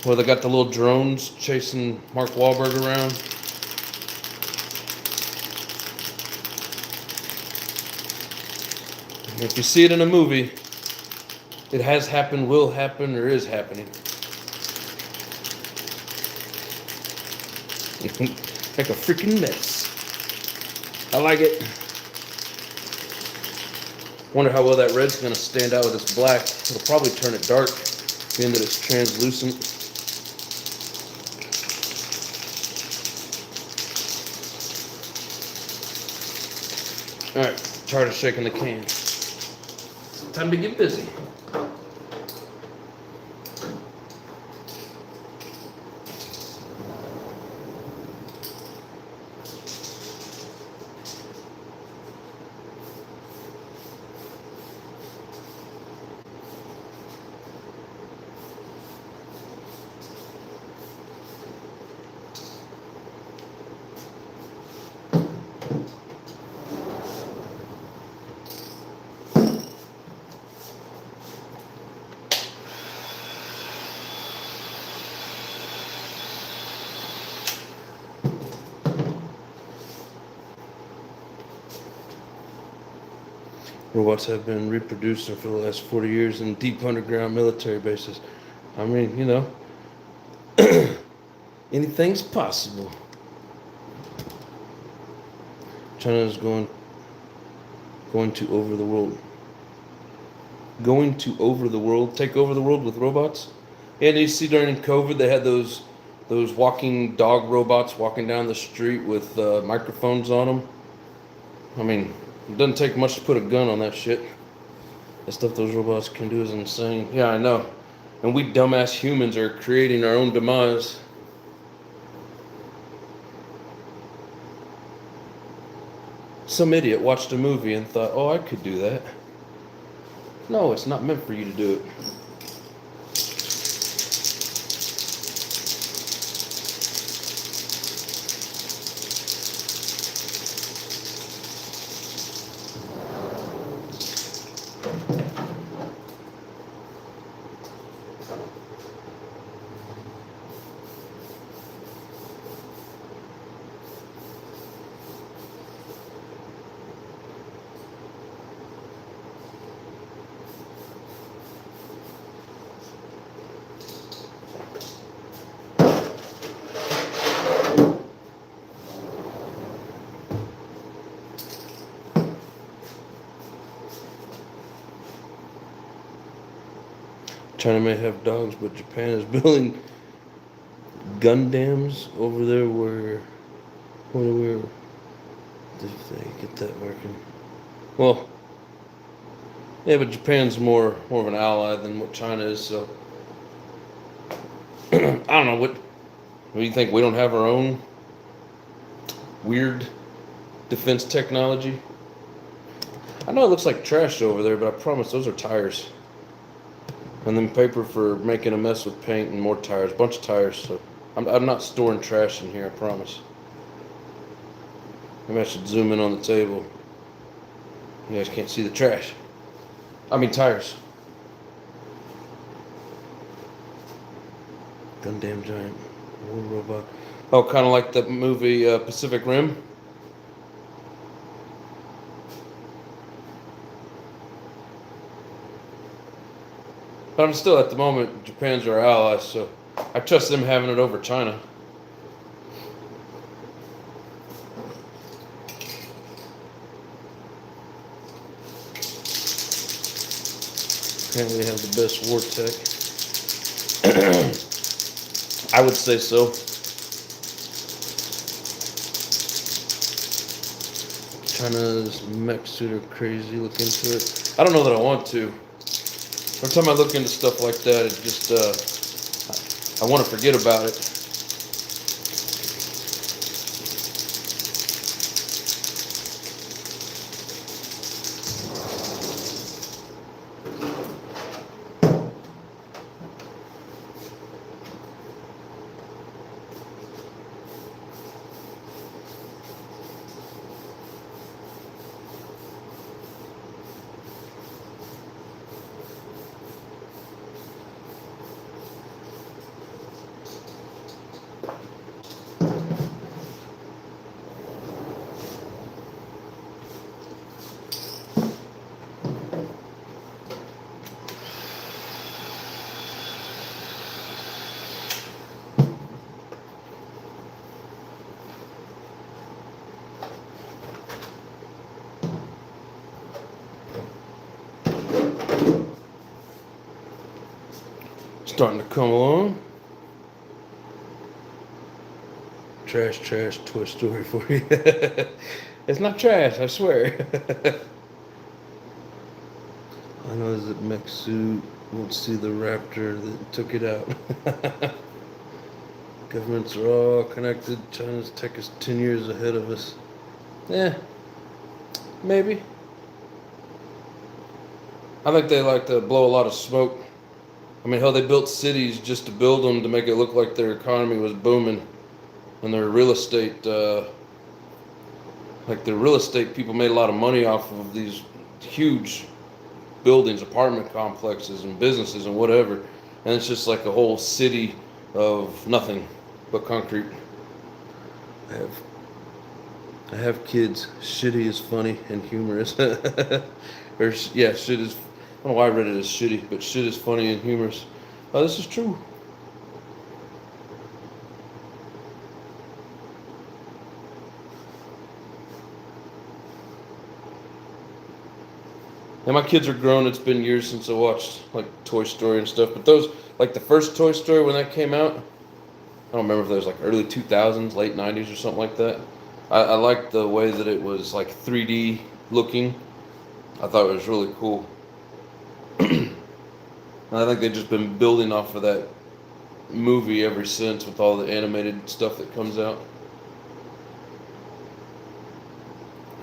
Where they got the little drones chasing Mark Wahlberg around. And if you see it in a movie, it has happened, will happen, or is happening. Like a freaking mess. I like it. Wonder how well that red's gonna stand out with this black. It'll probably turn it dark, being that it's translucent. Alright, tired of shaking the can. Time to get busy. Robots have been reproducing for the last 40 years in deep underground military bases. I mean, you know, anything's possible. China is going to over the world. Going to over the world, take over the world with robots. Yeah, and you see during COVID they had those walking dog robots walking down the street with microphones on them. I mean, it doesn't take much to put a gun on that shit. The stuff those robots can do is insane. Yeah, I know. And we dumbass humans are creating our own demise. Some idiot watched a movie and thought, oh, I could do that. No, it's not meant for you to do it. China may have dogs, but Japan is building Gundams over there where if they get that working. Well, yeah, but Japan's more of an ally than what China is, so I don't know, what do you think? We don't have our own weird defense technology? I know it looks like trash over there, but I promise those are tires. And then paper for making a mess with paint and more tires. Bunch of tires. So I'm not storing trash in here, I promise. Maybe I should zoom in on the table. You guys can't see the trash. I mean tires. Gundam giant war robot. Oh, kind of like the movie Pacific Rim. But I'm still, at the moment, Japan's our ally, so I trust them having it over China. Apparently they have the best war tech. I would say so. China's mech suit are crazy. Look into it. I don't know that I want to. Every time I look into stuff like that, it just, I want to forget about it. starting to come along. Trash Toy Story for you. It's not trash, I swear. I know there's a mech suit. Won't see the raptor that took it out. Governments are all connected. China's tech is 10 years ahead of us. Yeah, maybe. I think they like to blow a lot of smoke. I mean, hell, they built cities just to build them to make it look like their economy was booming. And their real estate, like the real estate people made a lot of money off of these huge buildings, apartment complexes and businesses and whatever. And it's just like a whole city of nothing but concrete. I have kids. Shitty is funny and humorous. Or yeah, shit is, I don't know why I read it as shitty, but shit is funny and humorous. Oh, this is true. And my kids are grown. It's been years since I watched like Toy Story and stuff. But those, like the first Toy Story when that came out, I don't remember if it was like early 2000s, late 90s or something like that. I liked the way that it was like 3D looking. I thought it was really cool. And I think they've just been building off of that movie ever since with all the animated stuff that comes out.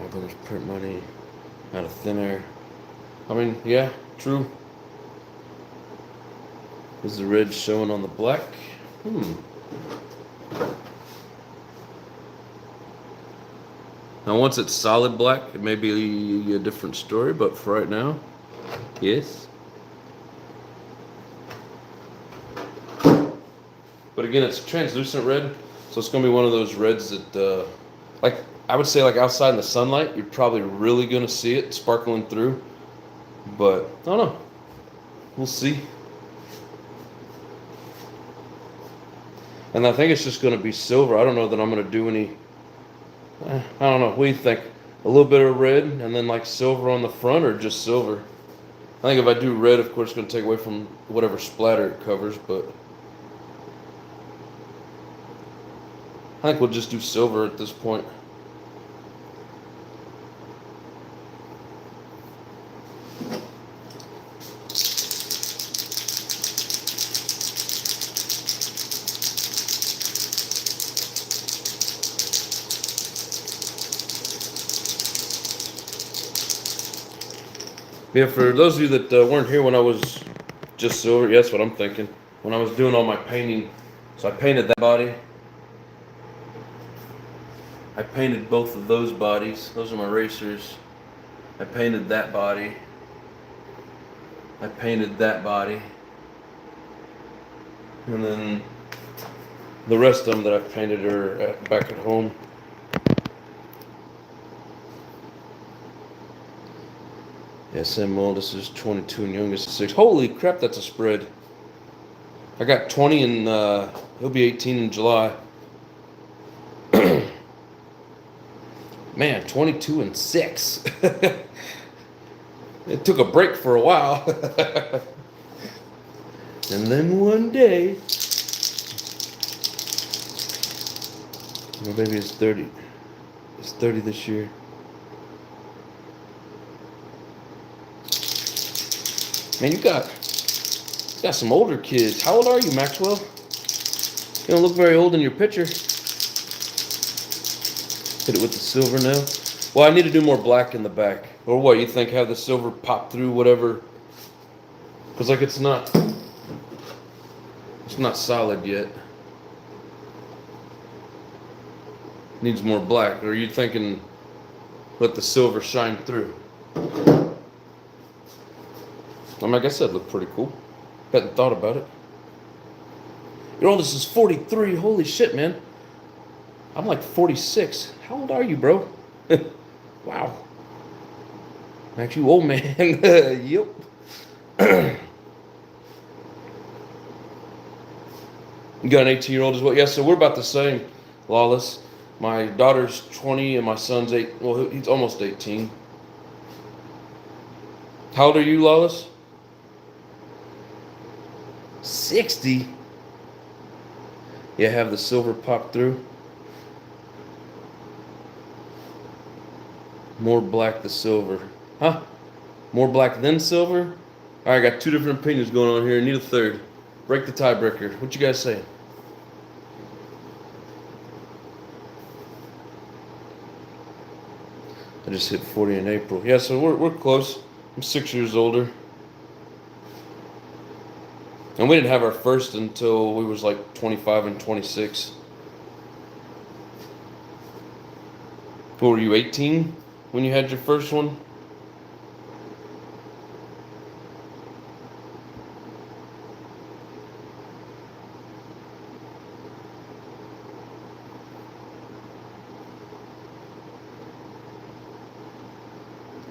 Oh, there's print money out of thin air. I mean, yeah, true. Is the red showing on the black? Now, once it's solid black, it may be a different story, but for right now, yes. But again, it's translucent red, so it's going to be one of those reds that, like, I would say, like, outside in the sunlight, you're probably really going to see it sparkling through. But, I don't know. We'll see. And I think it's just going to be silver. I don't know that I'm going to do any... I don't know. What do you think? A little bit of red and then like silver on the front, or just silver? I think if I do red, of course, it's going to take away from whatever splatter it covers, but... I think we'll just do silver at this point. Yeah, for those of you that weren't here when I was just silver, yeah, that's what I'm thinking. When I was doing all my painting, so I painted that body. I painted both of those bodies. Those are my racers. I painted that body. I painted that body. And then the rest of them that I've painted are back at home. Yeah, Sam Oldest is 22 and youngest is 6. Holy crap, that's a spread. I got 20 and he'll be 18 in July. Man, 22 and 6. It took a break for a while. And then one day, my baby is 30. It's 30 this year. Man, you got some older kids. How old are you, Maxwell? You don't look very old in your picture. Hit it with the silver now. Well, I need to do more black in the back. Or what, you think have the silver pop through whatever? Because like it's not solid yet. Needs more black. Or are you thinking let the silver shine through? I mean, like I said, looked pretty cool. Hadn't thought about it. Your oldest is 43. Holy shit, man. I'm like 46. How old are you, bro? Wow. Max, you old man. Yep. You got an 18-year-old as well? Yeah, so we're about the same, Lawless. My daughter's 20 and my son's 8. Well, he's almost 18. How old are you, Lawless? 60. Yeah, have the silver pop through. More black than silver. Huh? More black than silver? Alright, I got two different opinions going on here. I need a third. Break the tiebreaker. What you guys saying? I just hit 40 in April. Yeah, so we're close. I'm 6 years older. And we didn't have our first until we was like 25 and 26. What were you, 18 when you had your first one?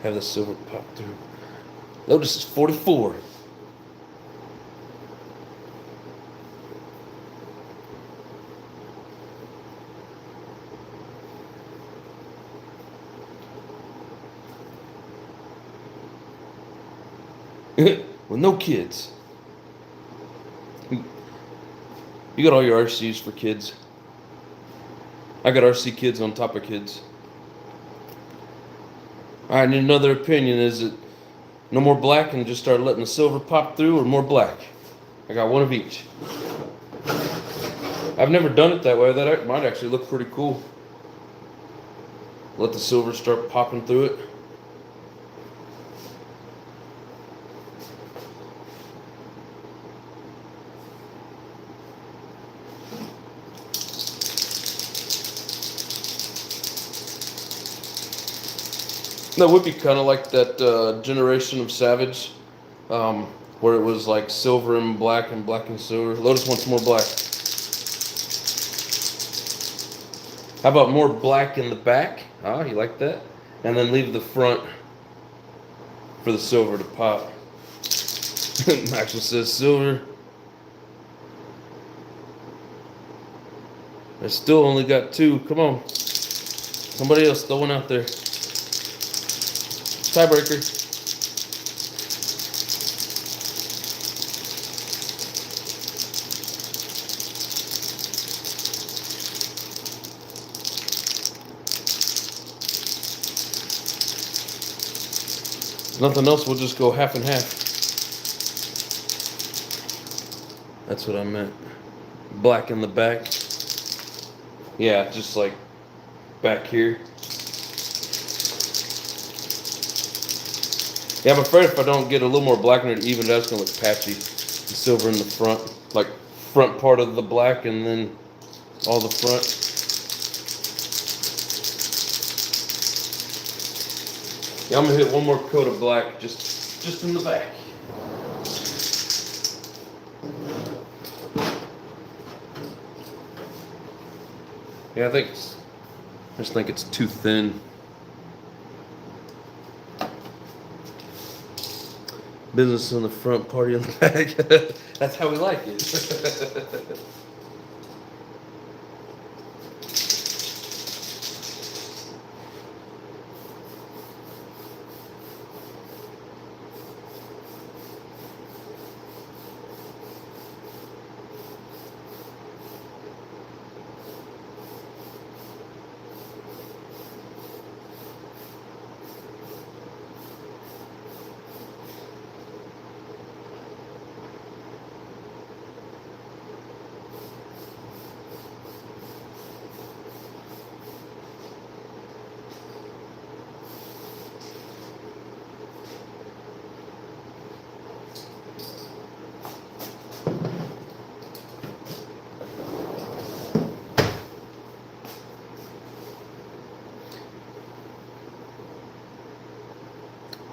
Have the silver pop through. Lotus is 44. With no kids. You got all your RCs for kids. I got RC kids on top of kids. Alright, I need another opinion. Is it no more black and just start letting the silver pop through, or more black? I got one of each. I've never done it that way. That might actually look pretty cool. Let the silver start popping through it. That would be kind of like that generation of Savage, where it was like silver and black and silver. Lotus wants more black. How about more black in the back? Ah, you like that? And then leave the front for the silver to pop. Maxwell says silver. I still only got two. Come on. Somebody else, throw one out there. Tiebreaker. Nothing else, we'll just go half and half. That's what I meant. Black in the back. Yeah, just like back here. Yeah, I'm afraid if I don't get a little more black in it, even that's gonna look patchy. The silver in the front, like front part of the black, and then all the front. Yeah, I'm gonna hit one more coat of black, just in the back. Yeah, I just think it's too thin. Business in the front, party in the back. That's how we like it.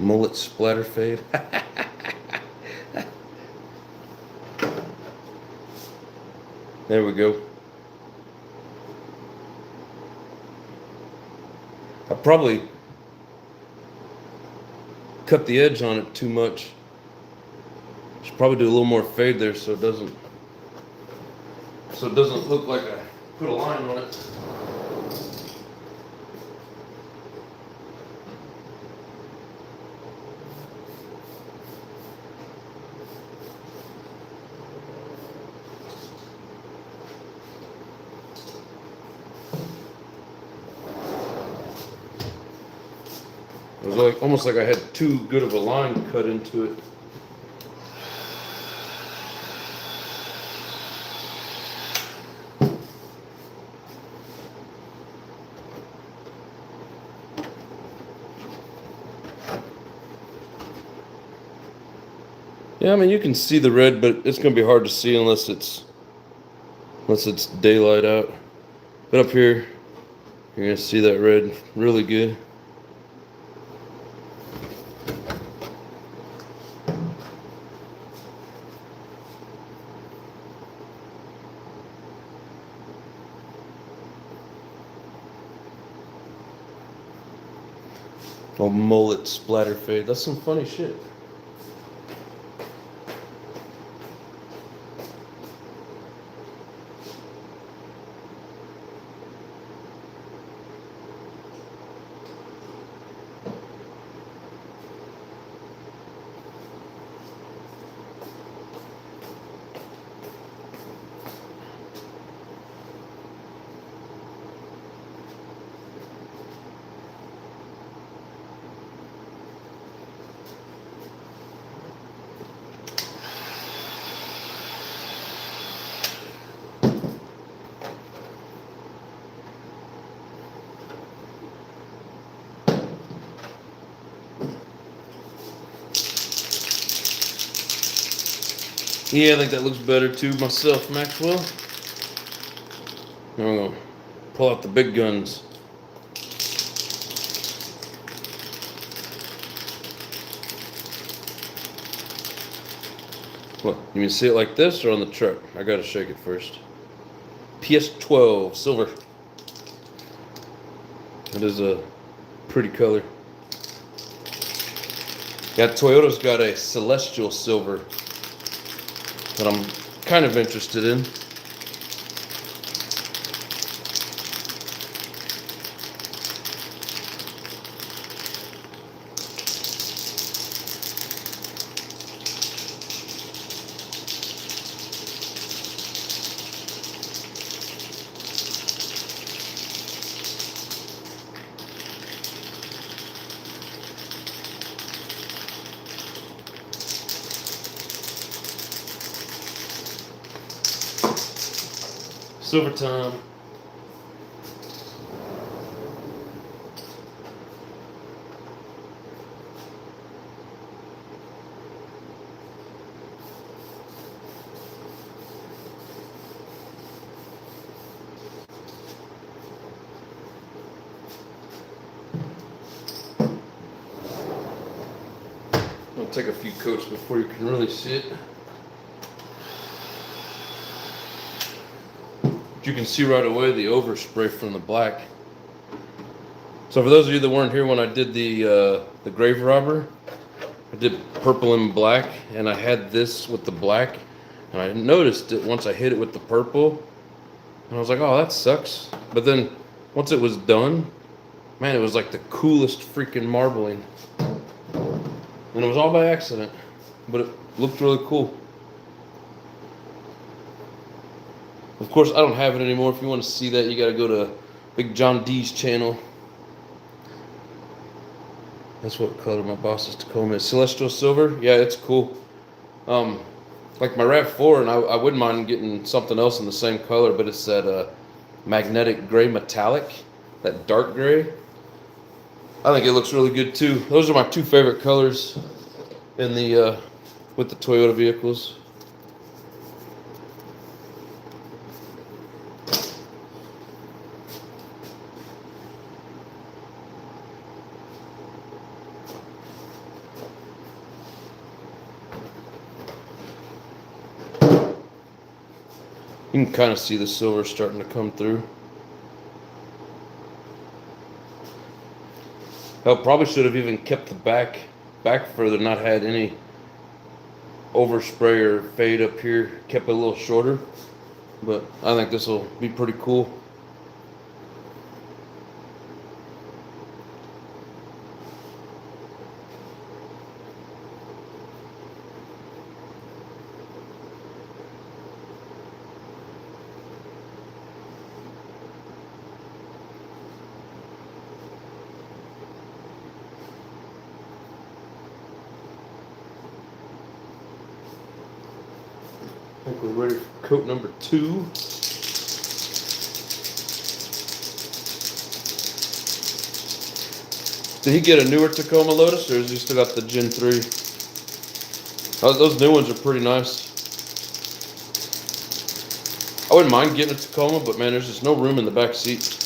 Mullet splatter fade. There we go. I probably cut the edge on it too much. Should probably do a little more fade there so it doesn't look like I put a line on it. It was like almost like I had too good of a line cut into it. Yeah, I mean you can see the red, but it's gonna be hard to see unless it's daylight out. But up here, you're gonna see that red really good. Oh, mullet splatter fade. That's some funny shit. Yeah, I think that looks better too myself, Maxwell. Now we're gonna pull out the big guns. What, you mean see it like this or on the truck? I gotta shake it first. PS12 silver. It is a pretty color. Yeah, Toyota's got a celestial silver that I'm kind of interested in. Silver time. I'll take a few coats before you can really see it. You can see right away the overspray from the black. So for those of you that weren't here when I did the grave robber, I did purple and black, and I had this with the black, and I noticed it once I hit it with the purple, and I was like, oh, that sucks. But then once it was done, man, it was like the coolest freaking marbling, and it was all by accident, but it looked really cool. Of course, I don't have it anymore. If you want to see that, you got to go to Big John D's channel. That's what color my boss's Tacoma is. Celestial silver. Yeah, it's cool. Like my RAV4, and I wouldn't mind getting something else in the same color, but it's that magnetic gray metallic, that dark gray. I think it looks really good too. Those are my two favorite colors in the with the Toyota vehicles. You can kind of see the silver starting to come through. I probably should have even kept the back further, not had any overspray or fade up here, kept it a little shorter. But I think this will be pretty cool. We're ready for coat number 2. Did he get a newer Tacoma Lotus, or has he still got the Gen 3? Those new ones are pretty nice. I wouldn't mind getting a Tacoma, but man, there's just no room in the back seat.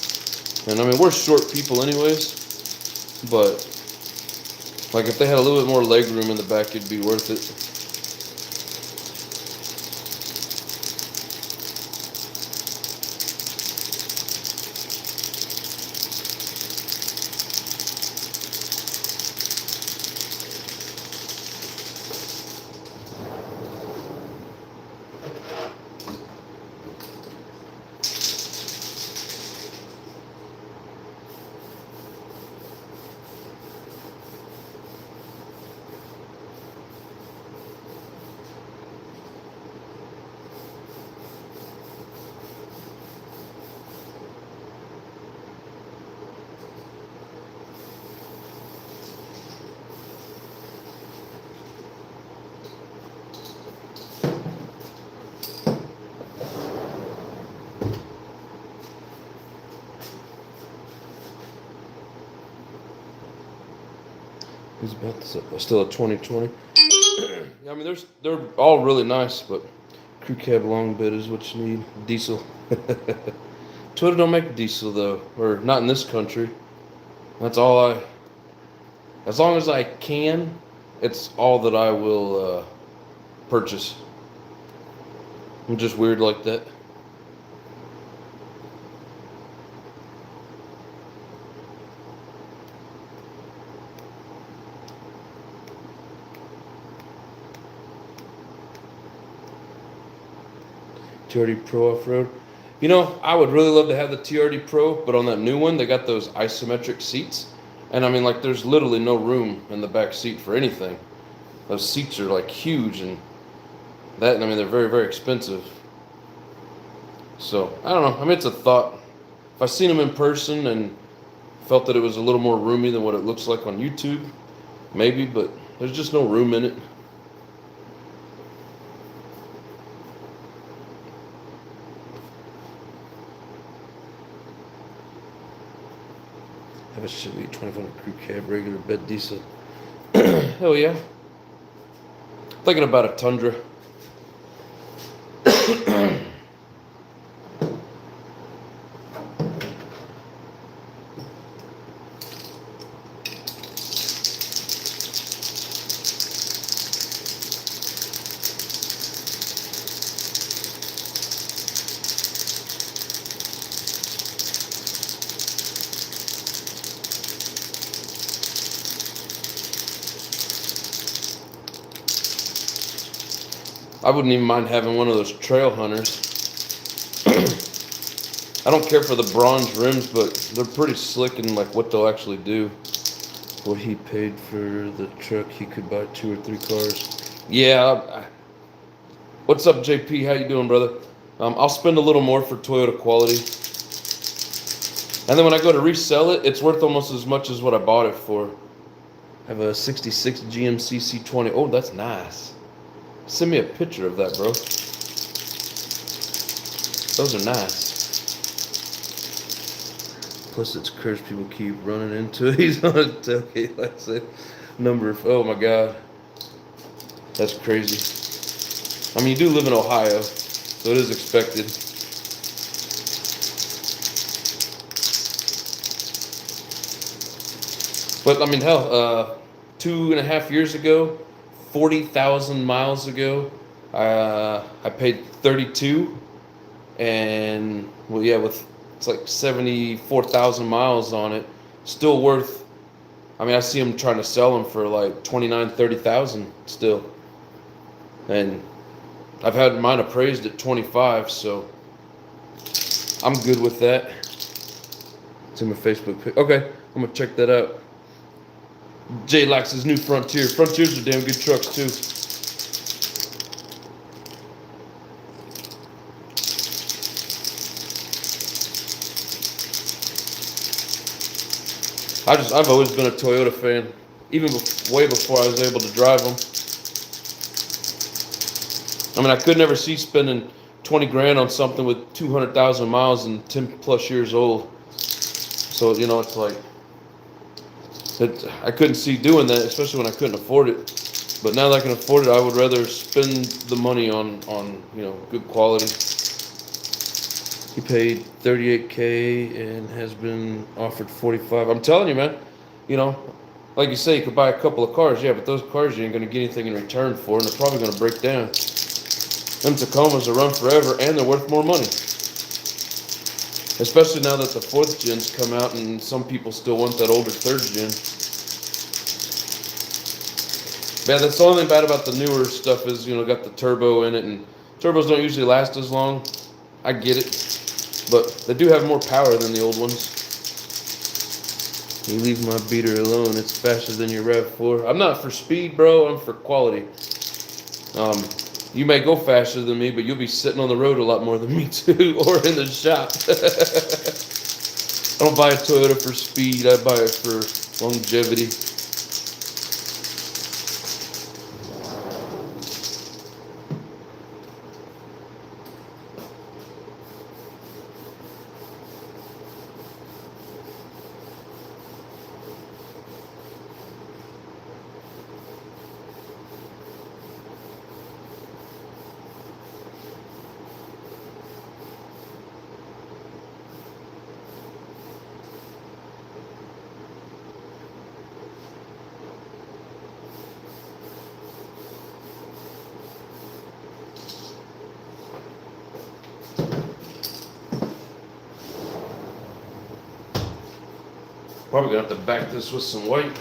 And I mean, we're short people anyways, but like if they had a little bit more leg room in the back, it'd be worth it. He's about to, still a 2020. Yeah, I mean, they're all really nice, but crew cab long bed is what you need. Diesel. Toyota don't make diesel though, or not in this country. That's all as long as I can, it's all that I will purchase. I'm just weird like that. TRD Pro off-road. You know, I would really love to have the TRD Pro, but on that new one, they got those isometric seats. And I mean, like, there's literally no room in the back seat for anything. Those seats are, like, huge, and that, I mean, they're very, very expensive. So, I don't know. I mean, it's a thought. If I seen them in person and felt that it was a little more roomy than what it looks like on YouTube, maybe, but there's just no room in it. Have a Chevy 2500 crew cab, regular bed diesel. Hell yeah. Thinking about a Tundra. I wouldn't even mind having one of those trail hunters. I don't care for the bronze rims, but they're pretty slick in like what they'll actually do. What he paid for the truck, he could buy 2 or 3 cars. Yeah. What's up, JP? How you doing, brother? I'll spend a little more for Toyota quality. And then when I go to resell it, it's worth almost as much as what I bought it for. I have a 66 GMC C20. Oh, that's nice. Send me a picture of that, bro. Those are nice. Plus, it's curves people keep running into. He's on a tailgate, like I said. Oh my God. That's crazy. I mean, you do live in Ohio, so it is expected. But, I mean, hell, 2.5 years ago, 40,000 miles ago, I paid 32, and well, yeah, it's like 74,000 miles on it, still worth. I mean, I see them trying to sell them for like 29, 30,000 still, and I've had mine appraised at 25, so I'm good with that. It's in my Facebook page. Okay, I'm gonna check that out. Jay likes his new Frontier. Frontiers are damn good trucks too. I've always been a Toyota fan, even way before I was able to drive them. I mean, I could never see spending 20 grand on something with 200,000 miles and 10 plus years old. So, you know, it's like, I couldn't see doing that, especially when I couldn't afford it. But now that I can afford it, I would rather spend the money on you know, good quality. He paid 38K and has been offered 45. I'm telling you, man, you know, like you say, you could buy a couple of cars, yeah, but those cars you ain't gonna get anything in return for, and they're probably gonna break down. Them Tacomas will run forever, and they're worth more money. Especially now that the 4th gens come out, and some people still want that older 3rd gen. Yeah, that's the only thing bad about the newer stuff is, you know, got the turbo in it, and turbos don't usually last as long. I get it, but they do have more power than the old ones. You leave my beater alone, it's faster than your RAV4. I'm not for speed, bro, I'm for quality. You may go faster than me, but you'll be sitting on the road a lot more than me too, or in the shop. I don't buy a Toyota for speed, I buy it for longevity. Probably gonna have to back this with some white.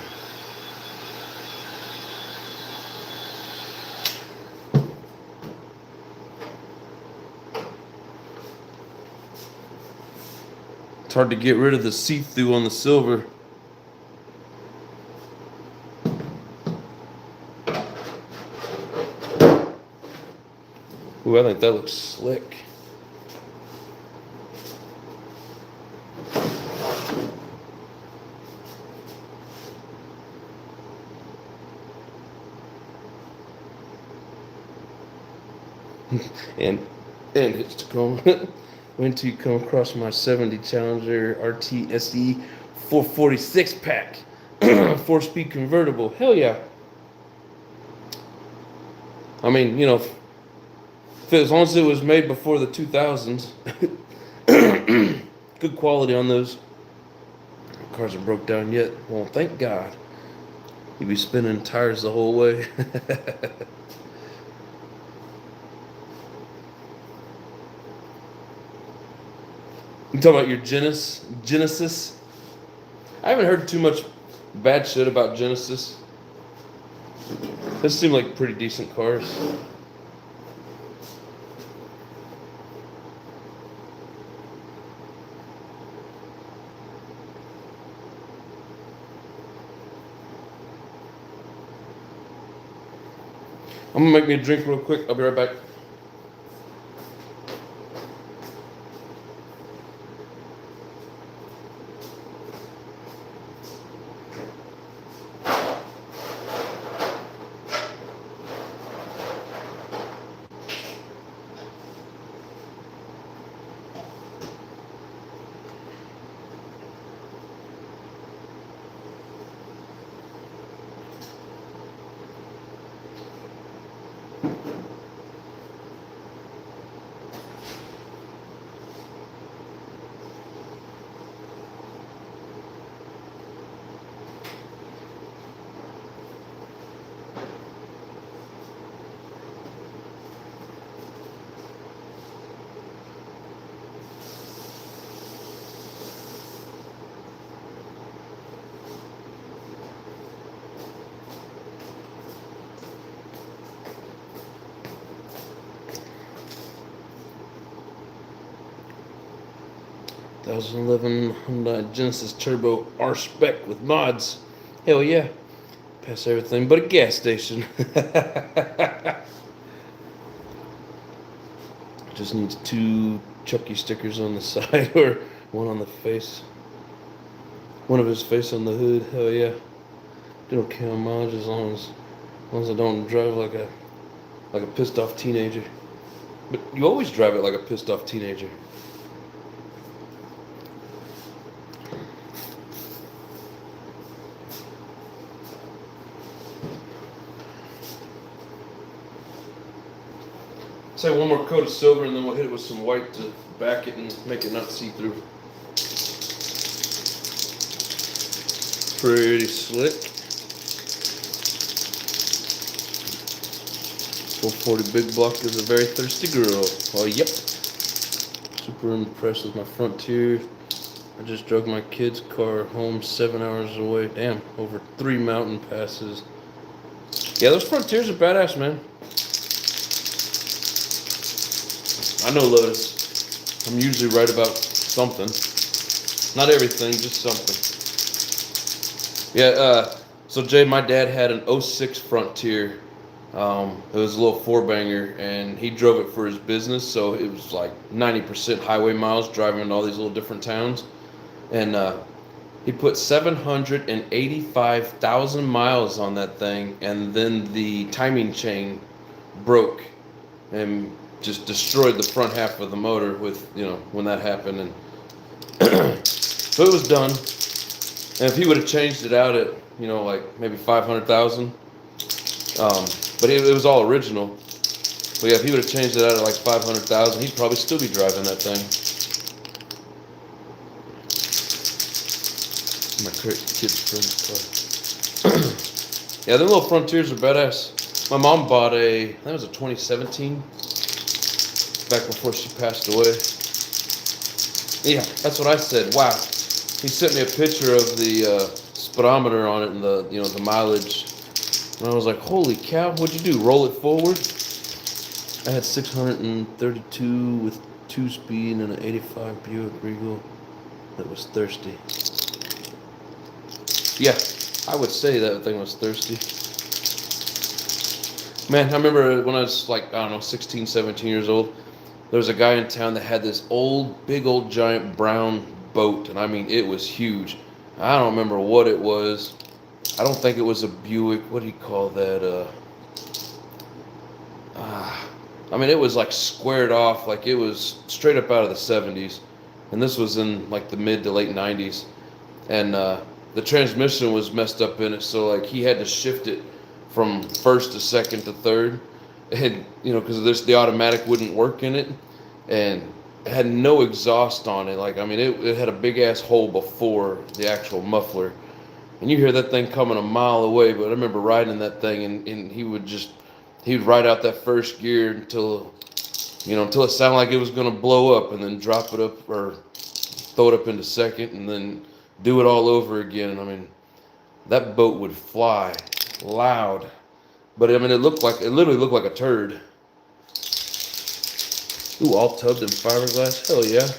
It's hard to get rid of the see-through on the silver. Ooh, I think that looks slick. and it's Tacoma. When till you come across my 70 Challenger RT SE 446 pack, 4-speed convertible. Hell yeah. I mean, you know, as long as it was made before the 2000s, good quality on those. Cars are broke down yet. Well, thank God. You'd be spinning tires the whole way. You talking about your Genesis? I haven't heard too much bad shit about Genesis. Those seem like pretty decent cars. I'm gonna make me a drink real quick. I'll be right back. '11 Hyundai Genesis Turbo R Spec with mods. Hell yeah. Pass everything but a gas station. Just needs 2 Chucky stickers on the side or one on the face. One of his face on the hood. Hell yeah. They don't count mileage as long as I don't drive like like a pissed off teenager. But you always drive it like a pissed off teenager. Say one more coat of silver and then we'll hit it with some white to back it and make it not see-through. Pretty slick. 440 big block is a very thirsty girl. Oh, yep. Super impressed with my Frontier. I just drove my kid's car home 7 hours away. Damn, over 3 mountain passes. Yeah, those Frontiers are badass, man. I know Lotus. I'm usually right about something. Not everything, just something. Yeah, so Jay, my dad had an 06 Frontier. It was a little 4-banger, and he drove it for his business, so it was like 90% highway miles driving in all these little different towns. And he put 785,000 miles on that thing, and then the timing chain broke and just destroyed the front half of the motor with, you know, when that happened. And so it was done. And if he would have changed it out at, you know, like maybe 500,000, but it was all original. But yeah, if he would have changed it out at like 500,000, he'd probably still be driving that thing. My kid's friend's car. Yeah, them little Frontiers are badass. My mom bought I think it was a 2017, back before she passed away. Yeah, that's what I said. Wow. He sent me a picture of the speedometer on it and the, you know, the mileage. And I was like, holy cow, what'd you do? Roll it forward? I had 632 with 2-speed and an 85 Buick Regal that was thirsty. Yeah, I would say that thing was thirsty. Man, I remember when I was like, I don't know, 16, 17 years old, there was a guy in town that had this big old giant brown boat, and I mean, it was huge. I don't remember what it was. I don't think it was a Buick. What do you call that? I mean, it was like squared off, like it was straight up out of the 70s. And this was in like the mid to late 90s. And the transmission was messed up in it, so like he had to shift it from first to second to third. And, you know, because the automatic wouldn't work in it. And it had no exhaust on it. Like, I mean, it had a big ass hole before the actual muffler. And you hear that thing coming a mile away, but I remember riding that thing, and he would ride out that first gear until it sounded like it was going to blow up, and then drop it up or throw it up into second, and then do it all over again. And I mean, that boat would fly loud, but I mean, it literally looked like a turd. Ooh, all tubbed in fiberglass. Hell yeah.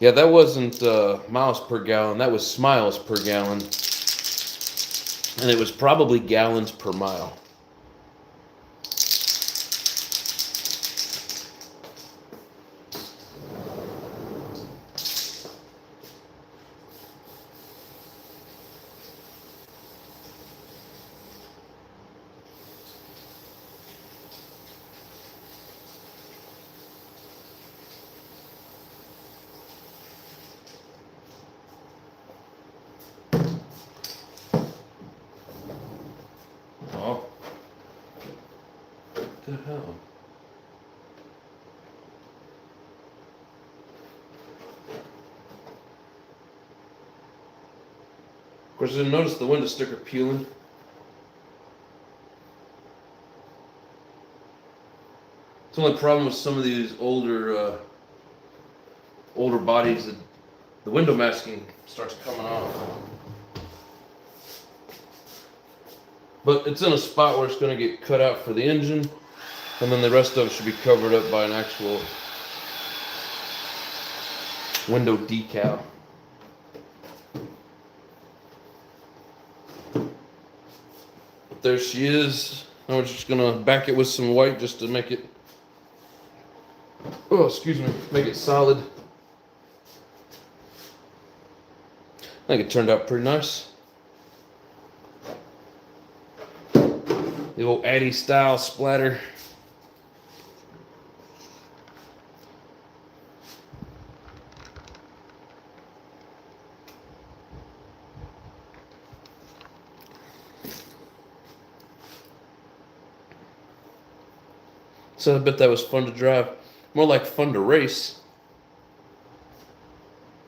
Yeah, that wasn't miles per gallon. That was smiles per gallon. And it was probably gallons per mile. Oh. What the hell? Of course, I didn't notice the window sticker peeling. The only problem with some of these older bodies, that the window masking starts coming off. But it's in a spot where it's going to get cut out for the engine, and then the rest of it should be covered up by an actual window decal. But there she is. Now we're just going to back it with some white just to make it, make it solid. I think it turned out pretty nice. old Addy style splatter. So I bet that was fun to drive. More like fun to race.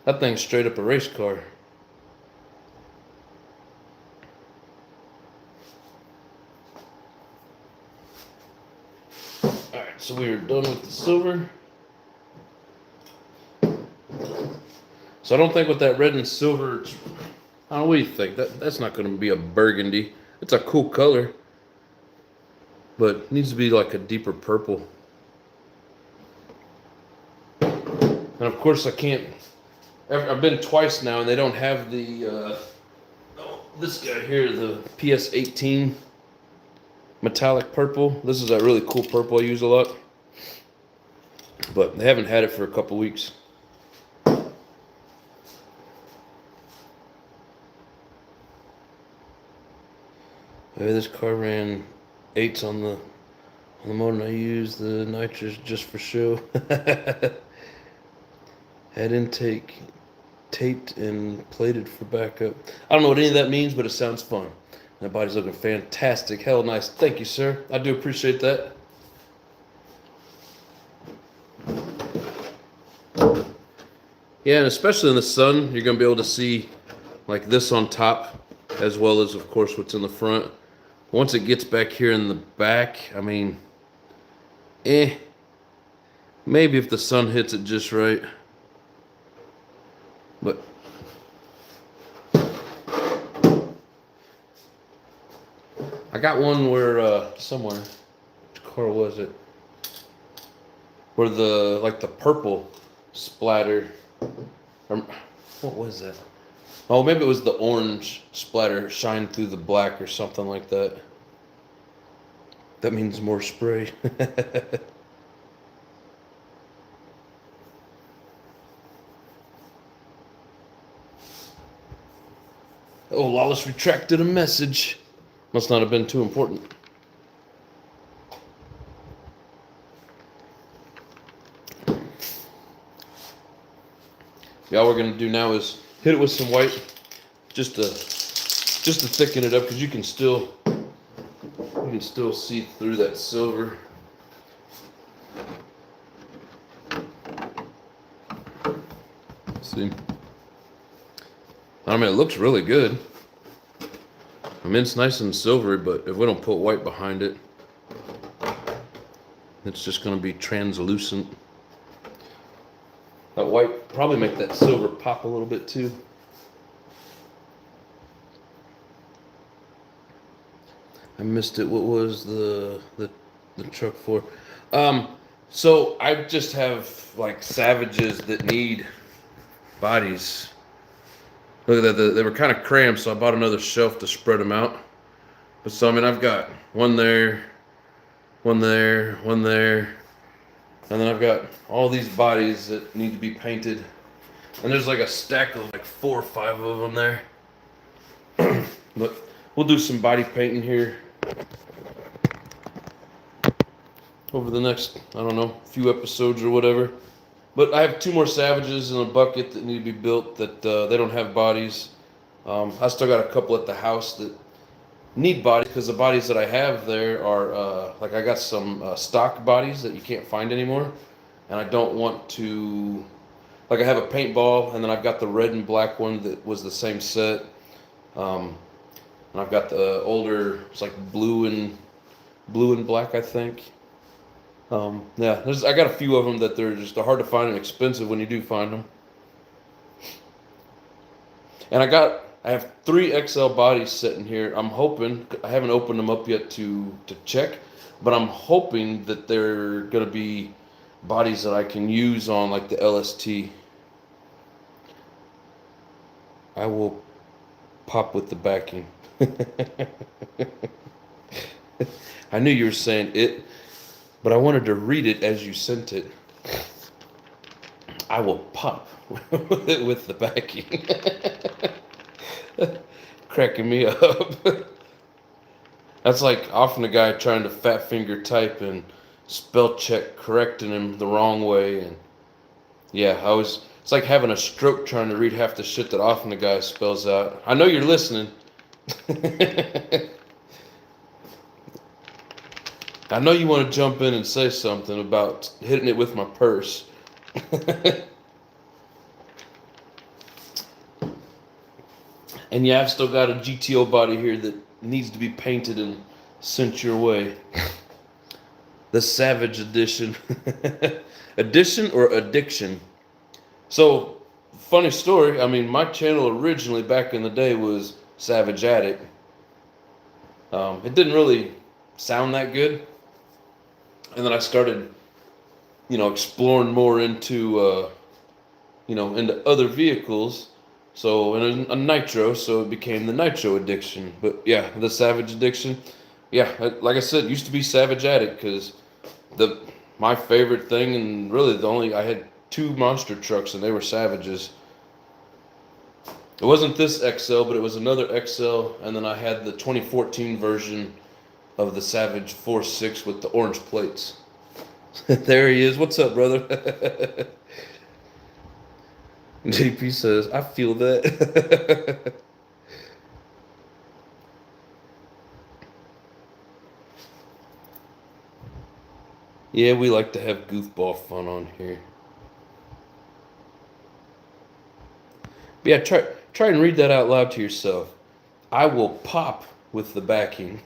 That thing's straight up a race car. Alright, so we are done with the silver. So I don't think with that red and silver, I don't know, what do you think? That's not going to be a burgundy. It's a cool color, but it needs to be like a deeper purple. And of course I can't, I've been twice now and they don't have the, this guy here, the PS18 metallic purple. This is a really cool purple I use a lot, but they haven't had it for a couple weeks. Maybe this car ran 8s on the motor, and I used the nitrous just for show. Head intake taped and plated for backup. I don't know what any of that means, but it sounds fun. That body's looking fantastic. Hell nice. Thank you, sir. I do appreciate that. Yeah, and especially in the sun, you're going to be able to see like this on top, as well as, of course, what's in the front. Once it gets back here in the back, I mean, maybe if the sun hits it just right. But I got one where somewhere, which car was it? Where the like the purple splatter, or what was that? Oh, maybe it was the orange splatter shined through the black or something like that. That means more spray. Oh, Lawless retracted a message. Must not have been too important. Yeah, all we're gonna do now is hit it with some white, just to thicken it up, because you can still see through that silver. See, I mean, it looks really good. I mean, it's nice and silvery, but if we don't put white behind it, it's just going to be translucent. That white probably make that silver pop a little bit too. I missed it. What was the truck for? So I just have like Savages that need bodies. Look at that. They were kind of cramped, so I bought another shelf to spread them out. But so I mean, I've got one there, one there, one there, and then I've got all these bodies that need to be painted. And there's like a stack of like 4 or 5 of them there. But we'll do some body painting here over the next, I don't know, few episodes or whatever. But I have 2 more Savages in a bucket that need to be built that they don't have bodies. I still got a couple at the house that need bodies, because the bodies that I have there are, like I got some stock bodies that you can't find anymore. And I don't want to, like I have a paintball, and then I've got the red and black one that was the same set. And I've got the older, it's like blue and black, I think. Yeah, I got a few of them that they're hard to find and expensive when you do find them. And I have 3 XL bodies sitting here. I'm hoping, I haven't opened them up yet to check, but I'm hoping that they're gonna be bodies that I can use on like the LST. I will pop with the backing. I knew you were saying it, but I wanted to read it as you sent it. I will pop with the backing. Cracking me up. That's like often a guy trying to fat finger type and spell check correcting him the wrong way. And yeah, it's like having a stroke trying to read half the shit that often the guy spells out. I know you're listening. I know you want to jump in and say something about hitting it with my purse. And yeah, I've still got a GTO body here that needs to be painted and sent your way. The Savage Edition. Edition or addiction? So, funny story. I mean, my channel originally back in the day was Savage Addict. It didn't really sound that good. And then I started, exploring more into, into other vehicles. So, and a nitro, so it became the Nitro Addiction. But yeah, the Savage Addiction. Yeah, like I said, it used to be Savage Addict because my favorite thing, and really I had two monster trucks and they were Savages. It wasn't this XL, but it was another XL, and then I had the 2014 version of the Savage 4.6 with the orange plates. There he is. What's up, brother? JP says, I feel that. Yeah, we like to have goofball fun on here. But yeah, try and read that out loud to yourself. I will pop with the backing.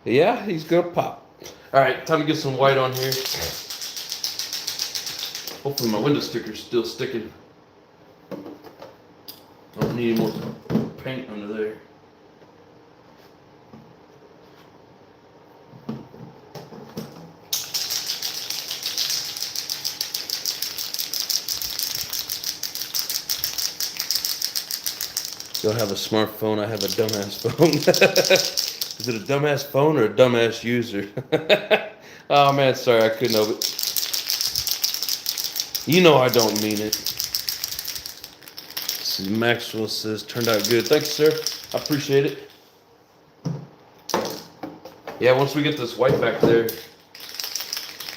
Yeah, he's gonna pop. All right, time to get some white on here. Hopefully my window sticker's still sticking. I don't need any more paint under there. You'll have a smartphone, I have a dumbass phone. Is it a dumbass phone or a dumbass user? Oh man, sorry, I couldn't help it. You know I don't mean it. See, Maxwell says, turned out good. Thanks, sir. I appreciate it. Yeah, once we get this white back there,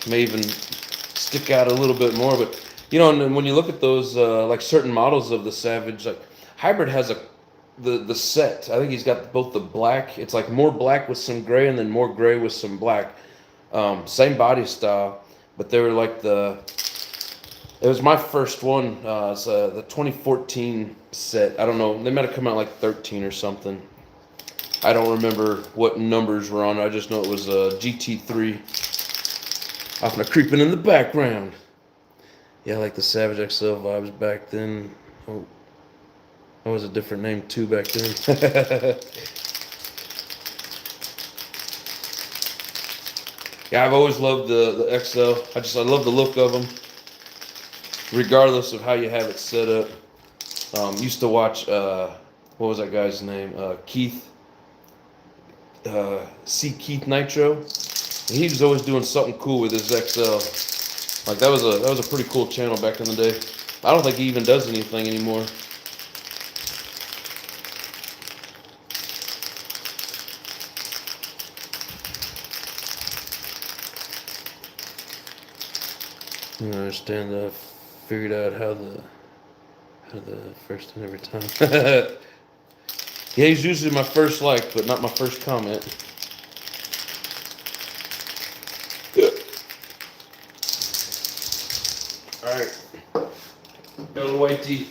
may even stick out a little bit more. But, and when you look at those, like certain models of the Savage, like Hybrid has the set. I think he's got both the black. It's like more black with some gray and then more gray with some black. Same body style, but they were like it was my first one. It's the 2014 set. I don't know. They might have come out like 13 or something. I don't remember what numbers were on. I just know it was a GT3. Often creeping in the background. Yeah, like the Savage XL vibes back then. Oh, that was a different name too back then. Yeah, I've always loved the XL. I love the look of them, regardless of how you have it set up. Used to watch, what was that guy's name? Keith. Keith Nitro. He was always doing something cool with his XL. Like that was a pretty cool channel back in the day. I don't think he even does anything anymore. I don't understand that. I figured out how the first and every time. Yeah, he's usually my first like, but not my first comment. Alright. Got a little white tea.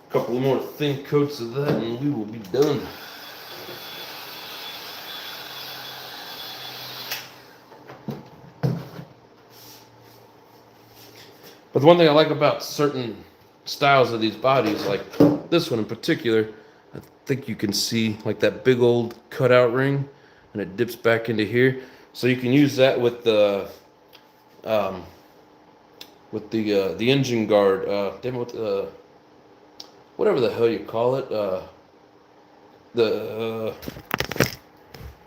Couple more thin coats of that and we will be done. But the one thing I like about certain styles of these bodies, like this one in particular, I think you can see like that big old cutout ring, and it dips back into here. So you can use that with the engine guard. Damn, whatever the hell you call it.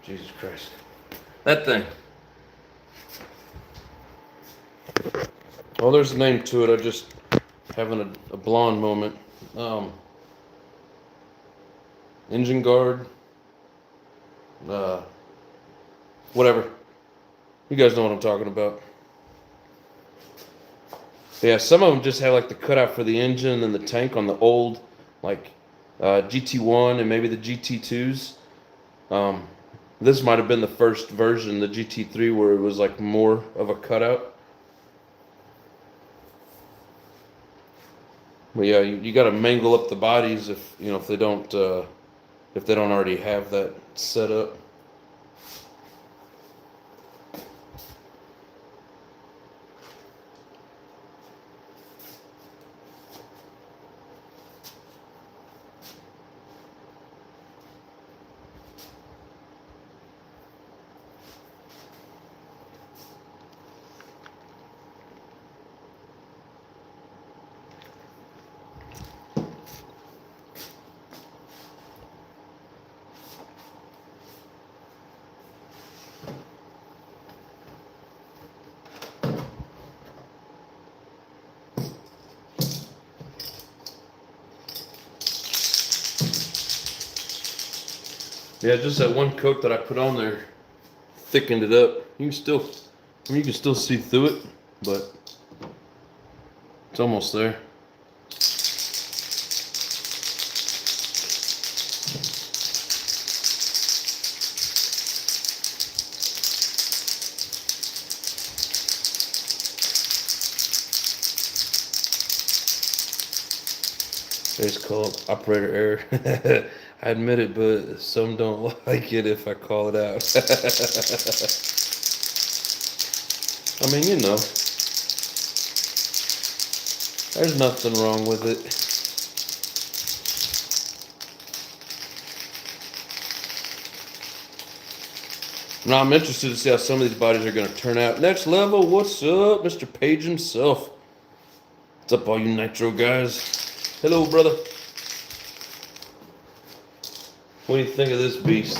Jesus Christ, that thing. Well, there's a name to it. I just having a blonde moment. Engine guard. Whatever. You guys know what I'm talking about. Yeah, some of them just have like the cutout for the engine and the tank on the old, like GT1 and maybe the GT2s. This might have been the first version, the GT3, where it was like more of a cutout. But yeah, you got to mangle up the bodies if they don't already have that set up. Yeah, just that one coat that I put on there thickened it up. You can still see through it, but it's almost there. They just call it operator error. I admit it, but some don't like it if I call it out. I mean, there's nothing wrong with it. Now I'm interested to see how some of these bodies are going to turn out. Next level, what's up, Mr. Page himself? What's up, all you Nitro guys? Hello, brother. What do you think of this beast?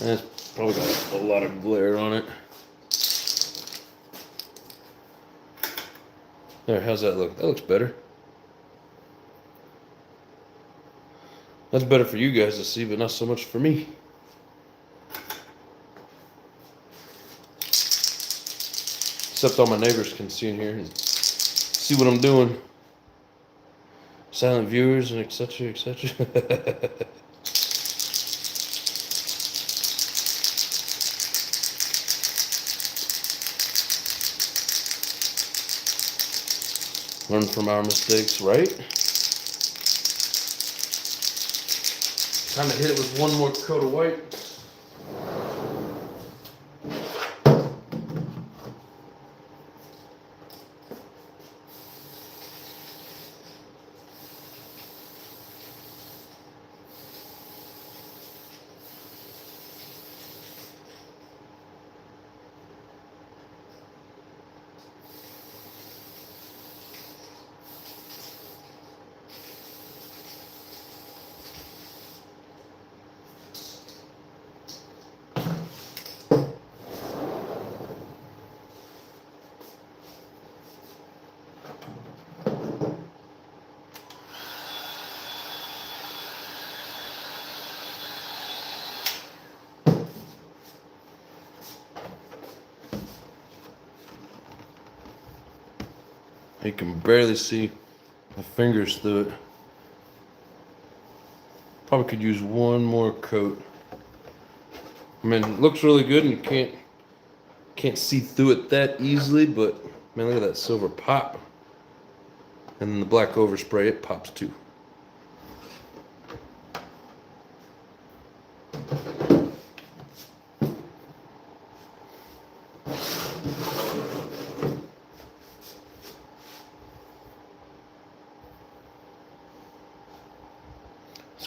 It's probably got a lot of glare on it. There, how's that look? That looks better. That's better for you guys to see, but not so much for me. Except all my neighbors can see in here and see what I'm doing. Silent viewers and etc. etc. Learn from our mistakes, right? Time to hit it with one more coat of white. You can barely see my fingers through it. Probably could use one more coat. I mean, it looks really good and you can't see through it that easily, but man, look at that silver pop. And then the black overspray, it pops too.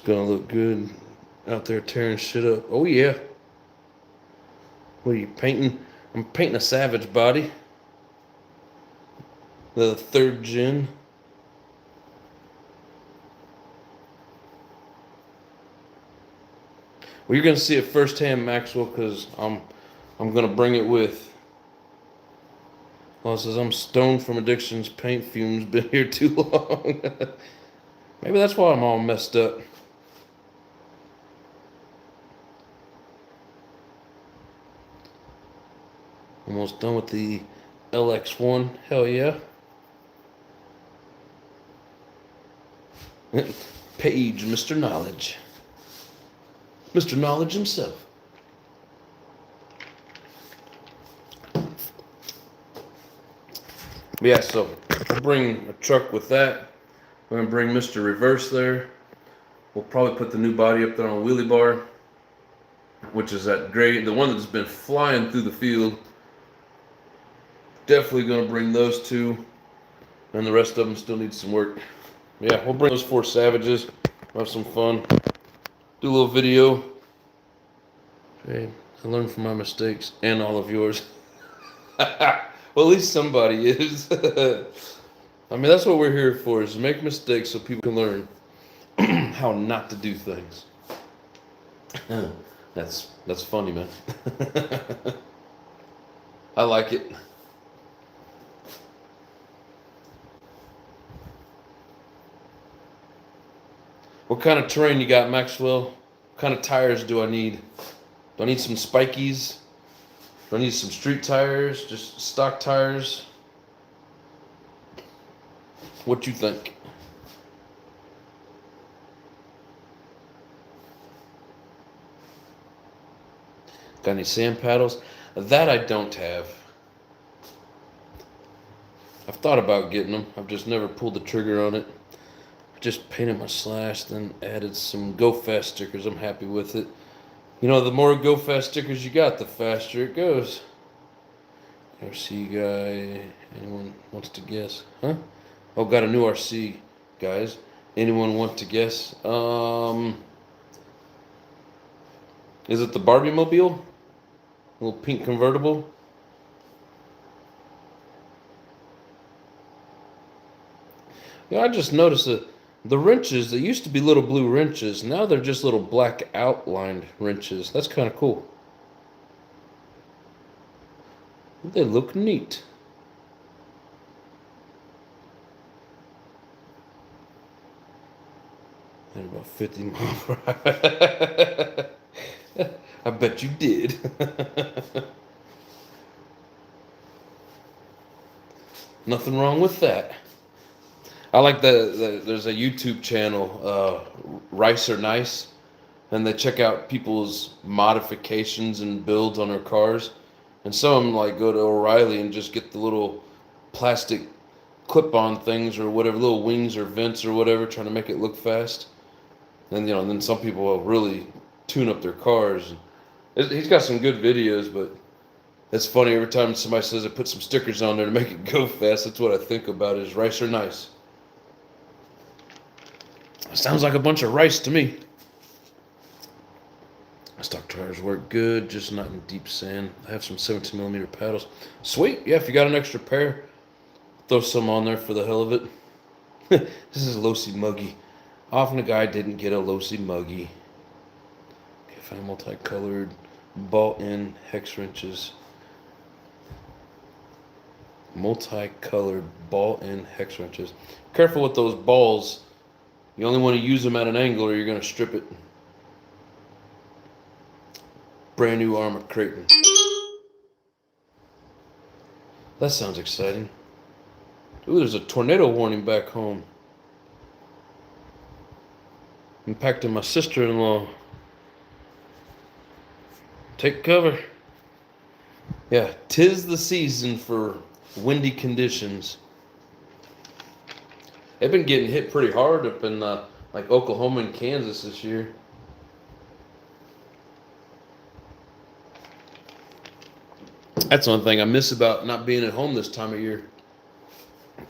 It's gonna look good out there tearing shit up. Oh yeah. What are you painting? I'm painting a Savage body. The 3rd gen. Well, you're gonna see it firsthand, Maxwell, because I'm gonna bring it with. Well, it says I'm stoned from addiction's paint fumes. Been here too long. Maybe that's why I'm all messed up. Almost done with the LX1. Hell yeah. Page, Mr. Knowledge. Mr. Knowledge himself. Yeah, so we'll bring a truck with that. We're going to bring Mr. Reverse there. We'll probably put the new body up there on a wheelie bar, which is that gray, the one that's been flying through the field. Definitely going to bring those two, and the rest of them still need some work. Yeah, we'll bring those 4 Savages. We'll have some fun. Do a little video. Okay, I learned from my mistakes and all of yours. Well, at least somebody is. I mean, that's what we're here for, is to make mistakes so people can learn how not to do things. That's funny, man. I like it. What kind of terrain you got, Maxwell? What kind of tires do I need? Do I need some spikies? Do I need some street tires? Just stock tires? What you think? Got any sand paddles? That I don't have. I've thought about getting them. I've just never pulled the trigger on it. Just painted my slash, then added some Go Fast stickers. I'm happy with it. You know, the more Go Fast stickers you got, the faster it goes. RC guy, anyone wants to guess? Huh? Oh, got a new RC, guys. Anyone want to guess? Is it the Barbie Mobile? A little pink convertible? Yeah, I just noticed that the wrenches, they used to be little blue wrenches. Now they're just little black outlined wrenches. That's kind of cool. They look neat. At about 50 miles per hour. I bet you did. Nothing wrong with that. I like there's a YouTube channel, Rice or Nice, and they check out people's modifications and builds on their cars. And some of them like go to O'Reilly and just get the little plastic clip-on things or whatever, little wings or vents or whatever, trying to make it look fast. And you know, and then some people will really tune up their cars. He's got some good videos, but it's funny every time somebody says I put some stickers on there to make it go fast. That's what I think about is Rice or Nice. Sounds like a bunch of rice to me. Stock tires work good, just not in deep sand. I have some 17mm paddles. Sweet, yeah, if you got an extra pair, throw some on there for the hell of it. This is Losi Muggy. Often a guy didn't get a Losi Muggy. Okay, find multicolored ball-in hex wrenches. Multicolored ball-in hex wrenches. Careful with those balls. You only want to use them at an angle or you're going to strip it. Brand new armor Creighton. That sounds exciting. Ooh, there's a tornado warning back home. Impacting my sister-in-law. Take cover. Yeah, 'tis the season for windy conditions. They've been getting hit pretty hard up in like Oklahoma and Kansas this year. That's one thing I miss about not being at home this time of year.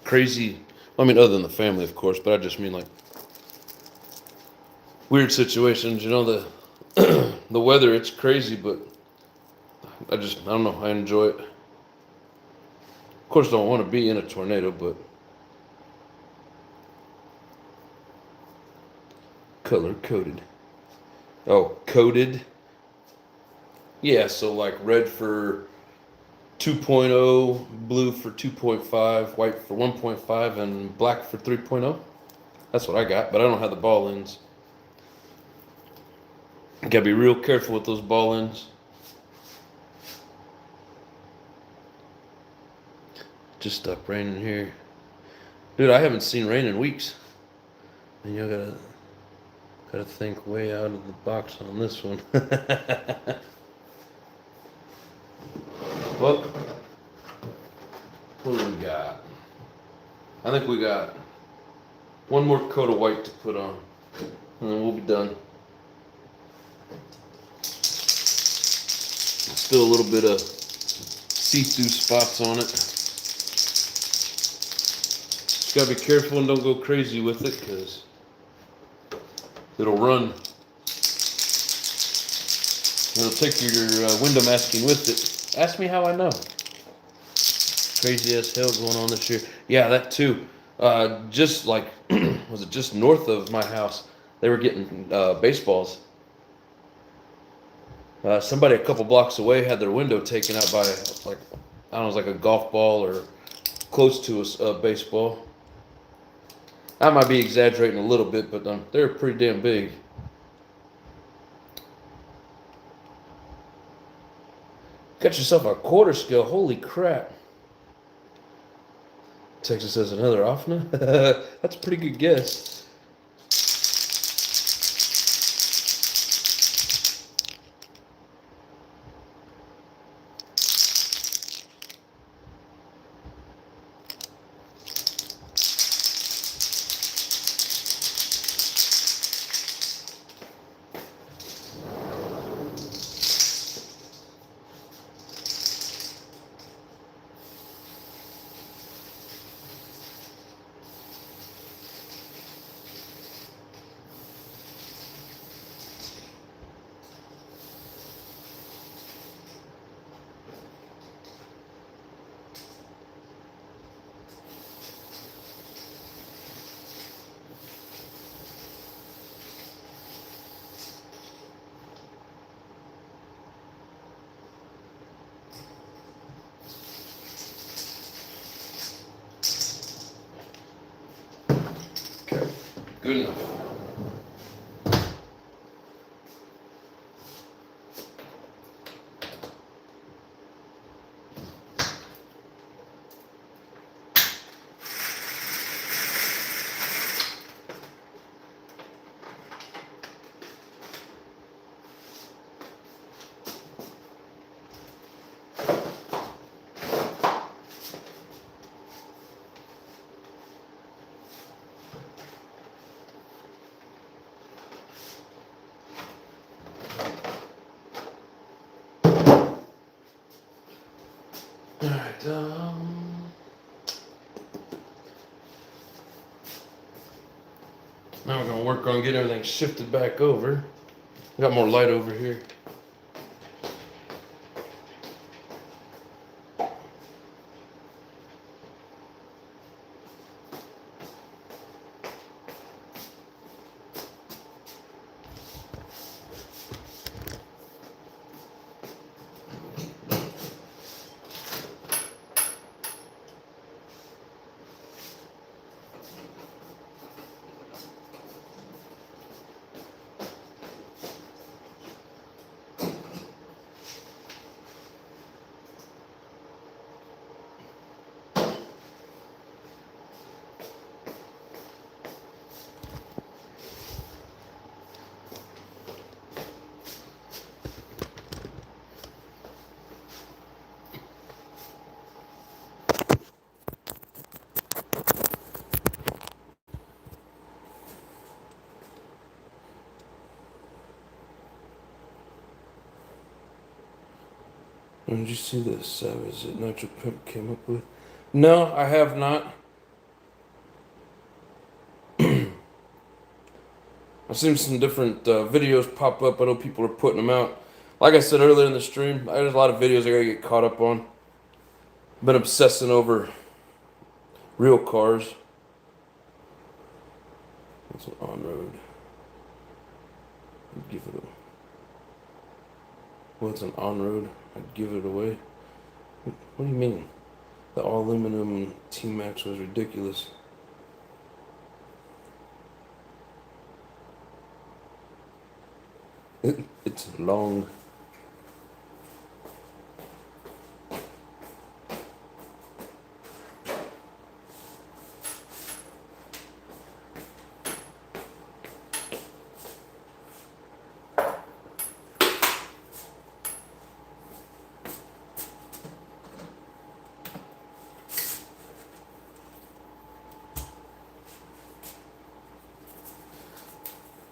Crazy. I mean, other than the family, of course, but I just mean like weird situations. You know, the weather, it's crazy, but I don't know, I enjoy it. Of course, don't want to be in a tornado, but color coded. Oh, coded. Yeah, so like red for 2.0, blue for 2.5, white for 1.5, and black for 3.0. That's what I got, but I don't have the ball ends. You gotta be real careful with those ball ends. Just stopped raining here. Dude, I haven't seen rain in weeks. And you gotta think way out of the box on this one. Well, what do we got? I think we got one more coat of white to put on, and then we'll be done. Still a little bit of see-through spots on it. Just gotta be careful and don't go crazy with it, because it'll run. It'll take your window masking with it. Ask me how I know. Crazy as hell going on this year. Yeah, that too. Just like, was it just north of my house? They were getting baseballs. Somebody a couple blocks away had their window taken out by, like, I don't know, it was like a golf ball or close to a baseball. I might be exaggerating a little bit, but they're pretty damn big. Got yourself a quarter scale. Holy crap. Texas has another Offna? That's a pretty good guess. Good enough. Alright, now we're gonna work on getting everything shifted back over. Got more light over here. Did you see the Savage that Nitro Pimp came up with? No, I have not. I've seen some different videos pop up. I know people are putting them out. Like I said earlier in the stream, there's a lot of videos I gotta get caught up on. Been obsessing over real cars. It's an on-road. I'd give it a... Well, it's an on-road. I'd give it away. What do you mean? The all-aluminum T-Max was ridiculous. It's long.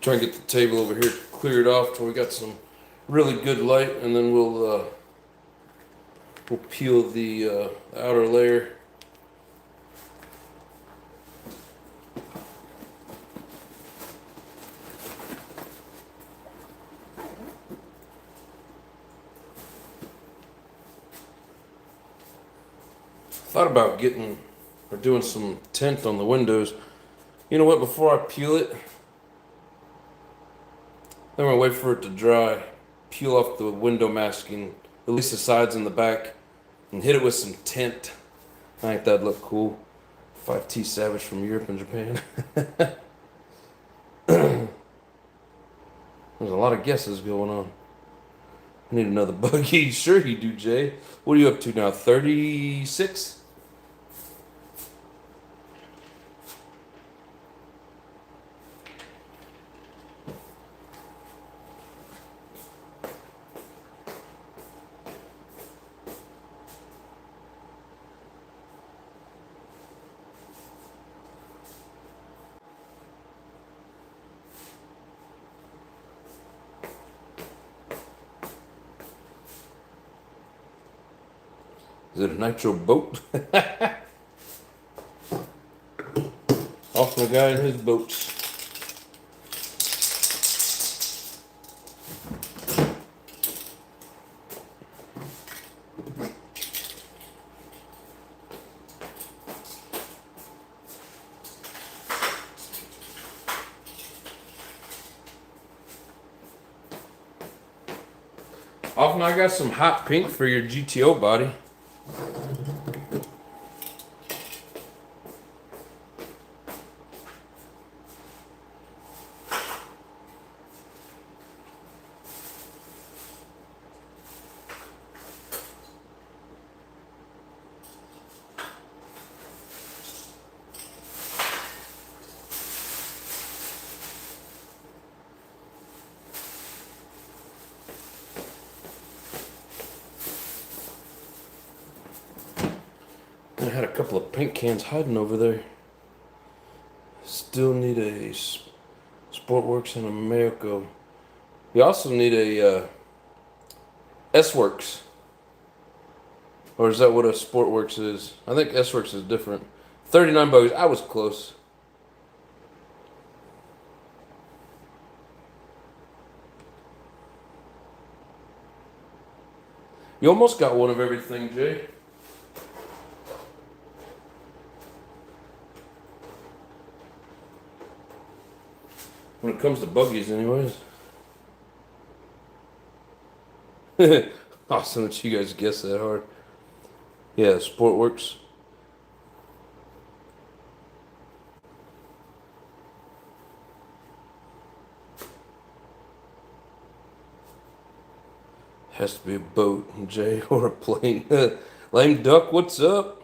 Try and get the table over here cleared off till we got some really good light, and then we'll peel the outer layer. Thought about getting or doing some tint on the windows. You know what? Before I peel it, I'm gonna wait for it to dry, peel off the window masking, at least the sides and the back, and hit it with some tint. I think that'd look cool. 5T Savage from Europe and Japan. There's a lot of guesses going on. I need another buggy. Sure you do, Jay. What are you up to now? 36? Is it a nitro boat? Off the guy in his boats. Often I got some hot pink for your GTO body. I had a couple of paint cans hiding over there. Still need a Sportworks and a Mayoko. We also need a S-Works. Or is that what a Sportworks is? I think S-Works is different. 39 bucks. I was close. You almost got one of everything, Jay. When it comes to buggies, anyways. Awesome that you guys guessed that hard. Yeah, Sportworks. Has to be a boat, Jay, or a plane. Lame Duck, what's up?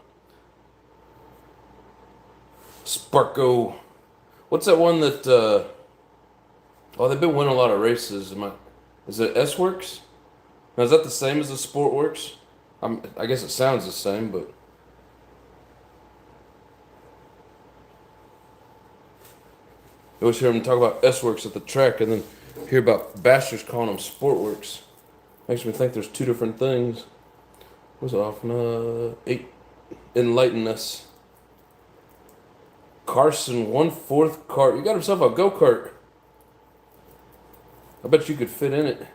Sparko. What's that one that, oh, they've been winning a lot of races. Is it S-Works? Now, is that the same as the Sportworks? I guess it sounds the same, but... You always hear them talk about S-Works at the track, and then hear about bastards calling them Sportworks. Makes me think there's two different things. What's it off? 8. Enlighten us. Carson, 1/4 cart. You got himself a go-kart. I bet you could fit in it.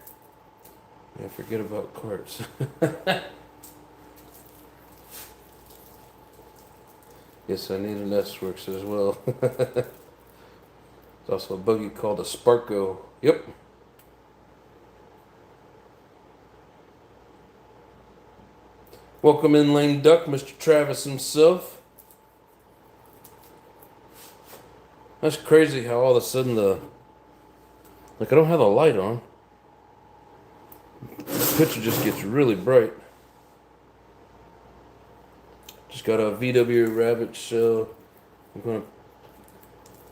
Yeah, forget about carts. Yes, I need an S-Works as well. There's also a buggy called a Sparko. Yep. Welcome in, Lame Duck, Mr. Travis himself. That's crazy how all of a sudden I don't have the light on. The picture just gets really bright. Just got a VW Rabbit shell. I'm gonna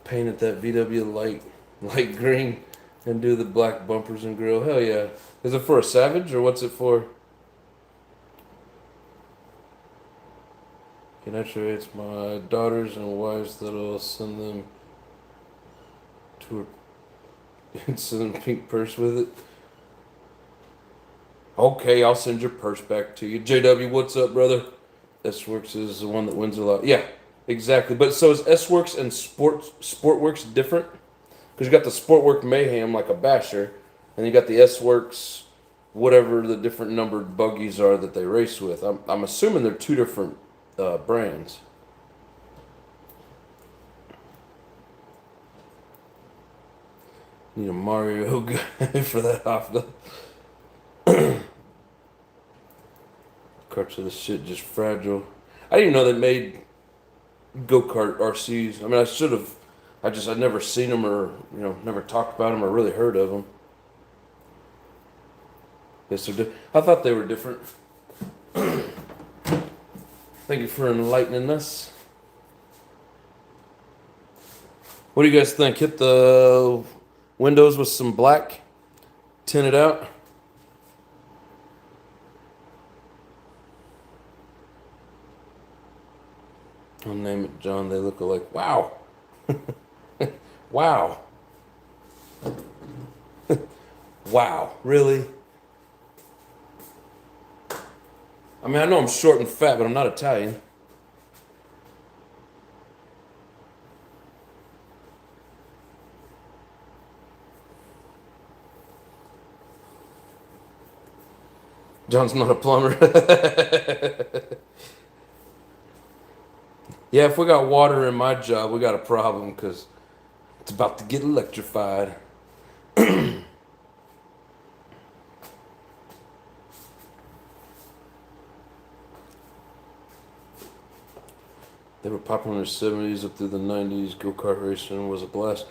paint it that VW light green and do the black bumpers and grill. Hell yeah. Is it for a Savage or what's it for? Can I show you? It's my daughters and wives that'll send them to and send them a pink purse with it. Okay, I'll send your purse back to you. JW, what's up, brother? S-Works is the one that wins a lot. Yeah, exactly. But so is S-Works and Sportworks different? Because you got the Sportwork Mayhem like a basher, and you got the S-Works, whatever the different numbered buggies are that they race with. I'm assuming they're two different brands. Need a Mario guy for that off the carts of this shit just fragile. I didn't even know they made go-kart RCs. I mean, I should have. I'd never seen them or never talked about them or really heard of them. Yes, they're I thought they were different. Thank you for enlightening us. What do you guys think? Hit the windows with some black, tint it out. I'll name it John. They look alike. Wow. Wow. Wow. Really? I mean, I know I'm short and fat, but I'm not Italian. John's not a plumber. Yeah, if we got water in my job, we got a problem because it's about to get electrified. They were popular in the 70s up through the 90s. Go-kart racing was a blast.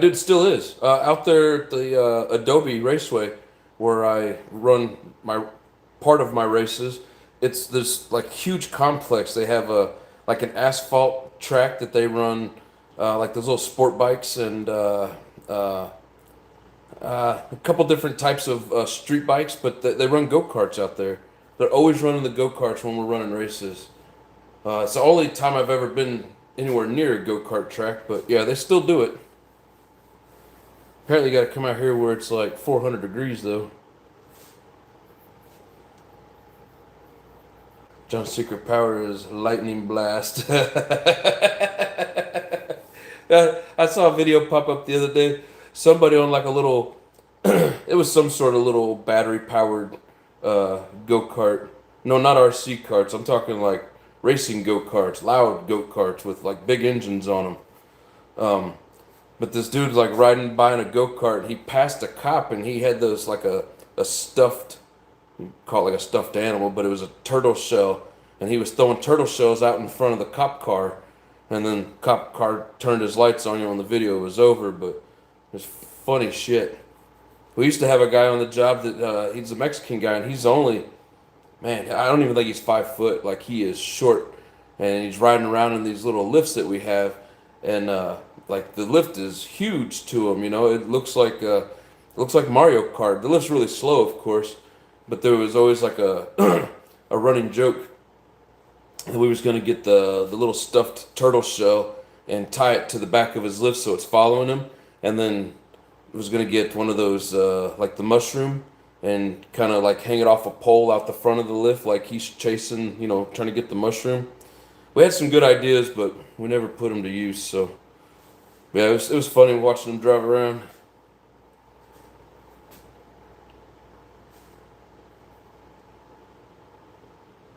Dude, still is. Out there at the Adobe Raceway, where I run part of my races, it's this like huge complex. They have like an asphalt track that they run, like those little sport bikes and a couple different types of street bikes, but they run go-karts out there. They're always running the go-karts when we're running races. It's the only time I've ever been anywhere near a go-kart track, but yeah, they still do it. Apparently you gotta come out here where it's like 400 degrees though. John's secret power is lightning blast. I saw a video pop up the other day. Somebody on like a little, it was some sort of little battery powered go-kart. No, not RC karts. I'm talking like racing go-karts, loud go-karts with like big engines on them. But this dude's like riding by in a go-kart. He passed a cop and he had those like a stuffed, call it like a stuffed animal, but it was a turtle shell, and he was throwing turtle shells out in front of the cop car, and then cop car turned his lights on you when the video was over. But it's funny shit. We used to have a guy on the job that he's a Mexican guy, and he's only, man, I don't even think he's 5 foot. Like, he is short, and he's riding around in these little lifts that we have, and like the lift is huge to him. It looks like Mario Kart. The lift's really slow, of course. But there was always like a a running joke that we was gonna get the little stuffed turtle shell and tie it to the back of his lift so it's following him, and then was gonna get one of those like the mushroom and kind of like hang it off a pole out the front of the lift like he's chasing, trying to get the mushroom. We had some good ideas, but we never put them to use. So yeah, it was funny watching him drive around.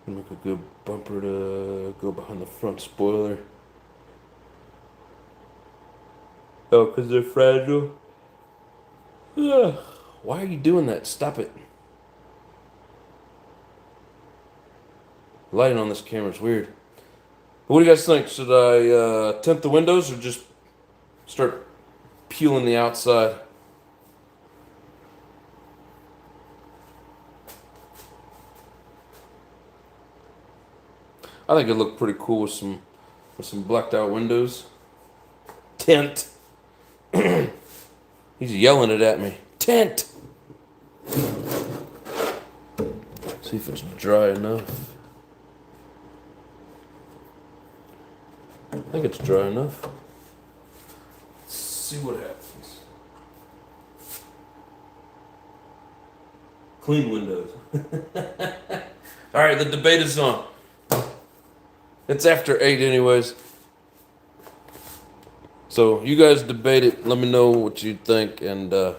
Make a good bumper to go behind the front spoiler. Oh, because they're fragile? Ugh. Why are you doing that? Stop it. Lighting on this camera is weird. But what do you guys think? Should I tint the windows or just start peeling the outside? I think it'd look pretty cool with some blacked out windows. Tint. He's yelling it at me. Tint. See if it's dry enough. I think it's dry enough. Let's see what happens. Clean windows. All right, the debate is on. It's after 8 anyways. So you guys debate it. Let me know what you think, and we'll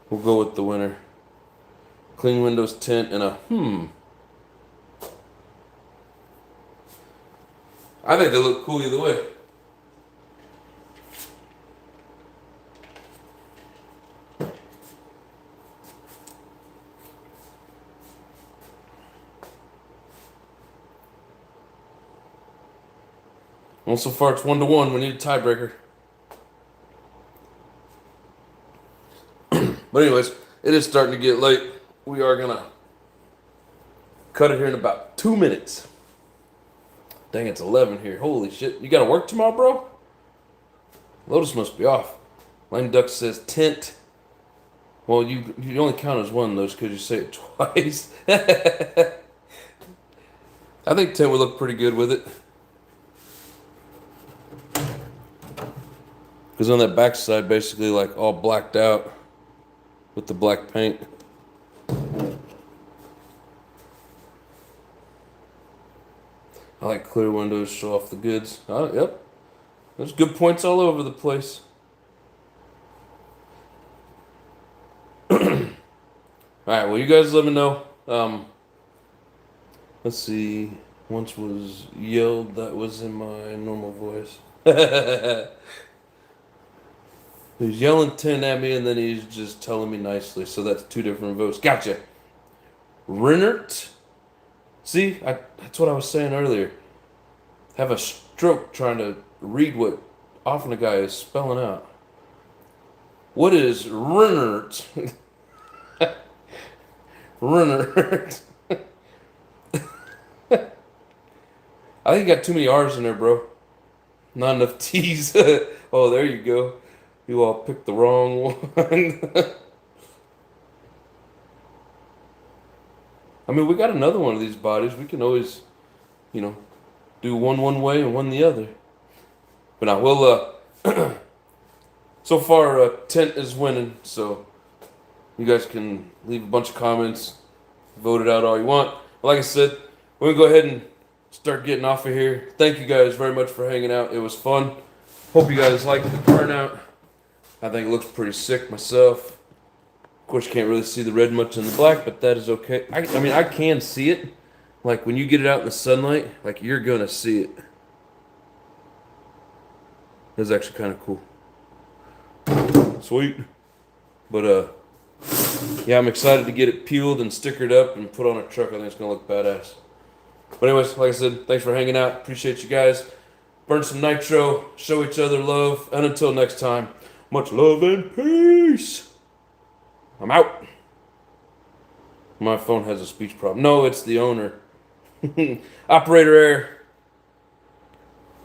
go with the winner. Clean windows, tint, and a I think they look cool either way. Well, so far it's 1-1. We need a tiebreaker. But anyways, it is starting to get late. We are gonna cut it here in about 2 minutes. Dang, it's 11 here. Holy shit. You gotta work tomorrow, bro? Lotus must be off. Lame Duck says tint. Well, you only count as one of those because you say it twice. I think tint would look pretty good with it. Because on that back side, basically like all blacked out with the black paint. I like clear windows, show off the goods. Yep. There's good points all over the place. Alright, well, you guys let me know. Let's see. Once was yelled, that was in my normal voice. He's yelling 10 at me, and then he's just telling me nicely. So that's 2 different votes. Gotcha. Rennert. See, that's what I was saying earlier. Have a stroke trying to read what often a guy is spelling out. What is Rennert? Rennert. I think you got too many R's in there, bro. Not enough T's. Oh, there you go. You all picked the wrong one. I mean, we got another one of these bodies. We can always, do one way and one the other. But now we'll, so far, Tent is winning. So you guys can leave a bunch of comments, vote it out all you want. Like I said, we're going to go ahead and start getting off of here. Thank you guys very much for hanging out. It was fun. Hope you guys liked the turnout. I think it looks pretty sick myself. Of course, you can't really see the red much in the black, but that is okay. I mean, I can see it. Like, when you get it out in the sunlight, like, you're going to see it. That's actually kind of cool. Sweet. But, yeah, I'm excited to get it peeled and stickered up and put on a truck. I think it's going to look badass. But anyways, like I said, thanks for hanging out. Appreciate you guys. Burn some nitro. Show each other love. And until next time, much love and peace. I'm out. My phone has a speech problem. No, it's the owner. Operator error.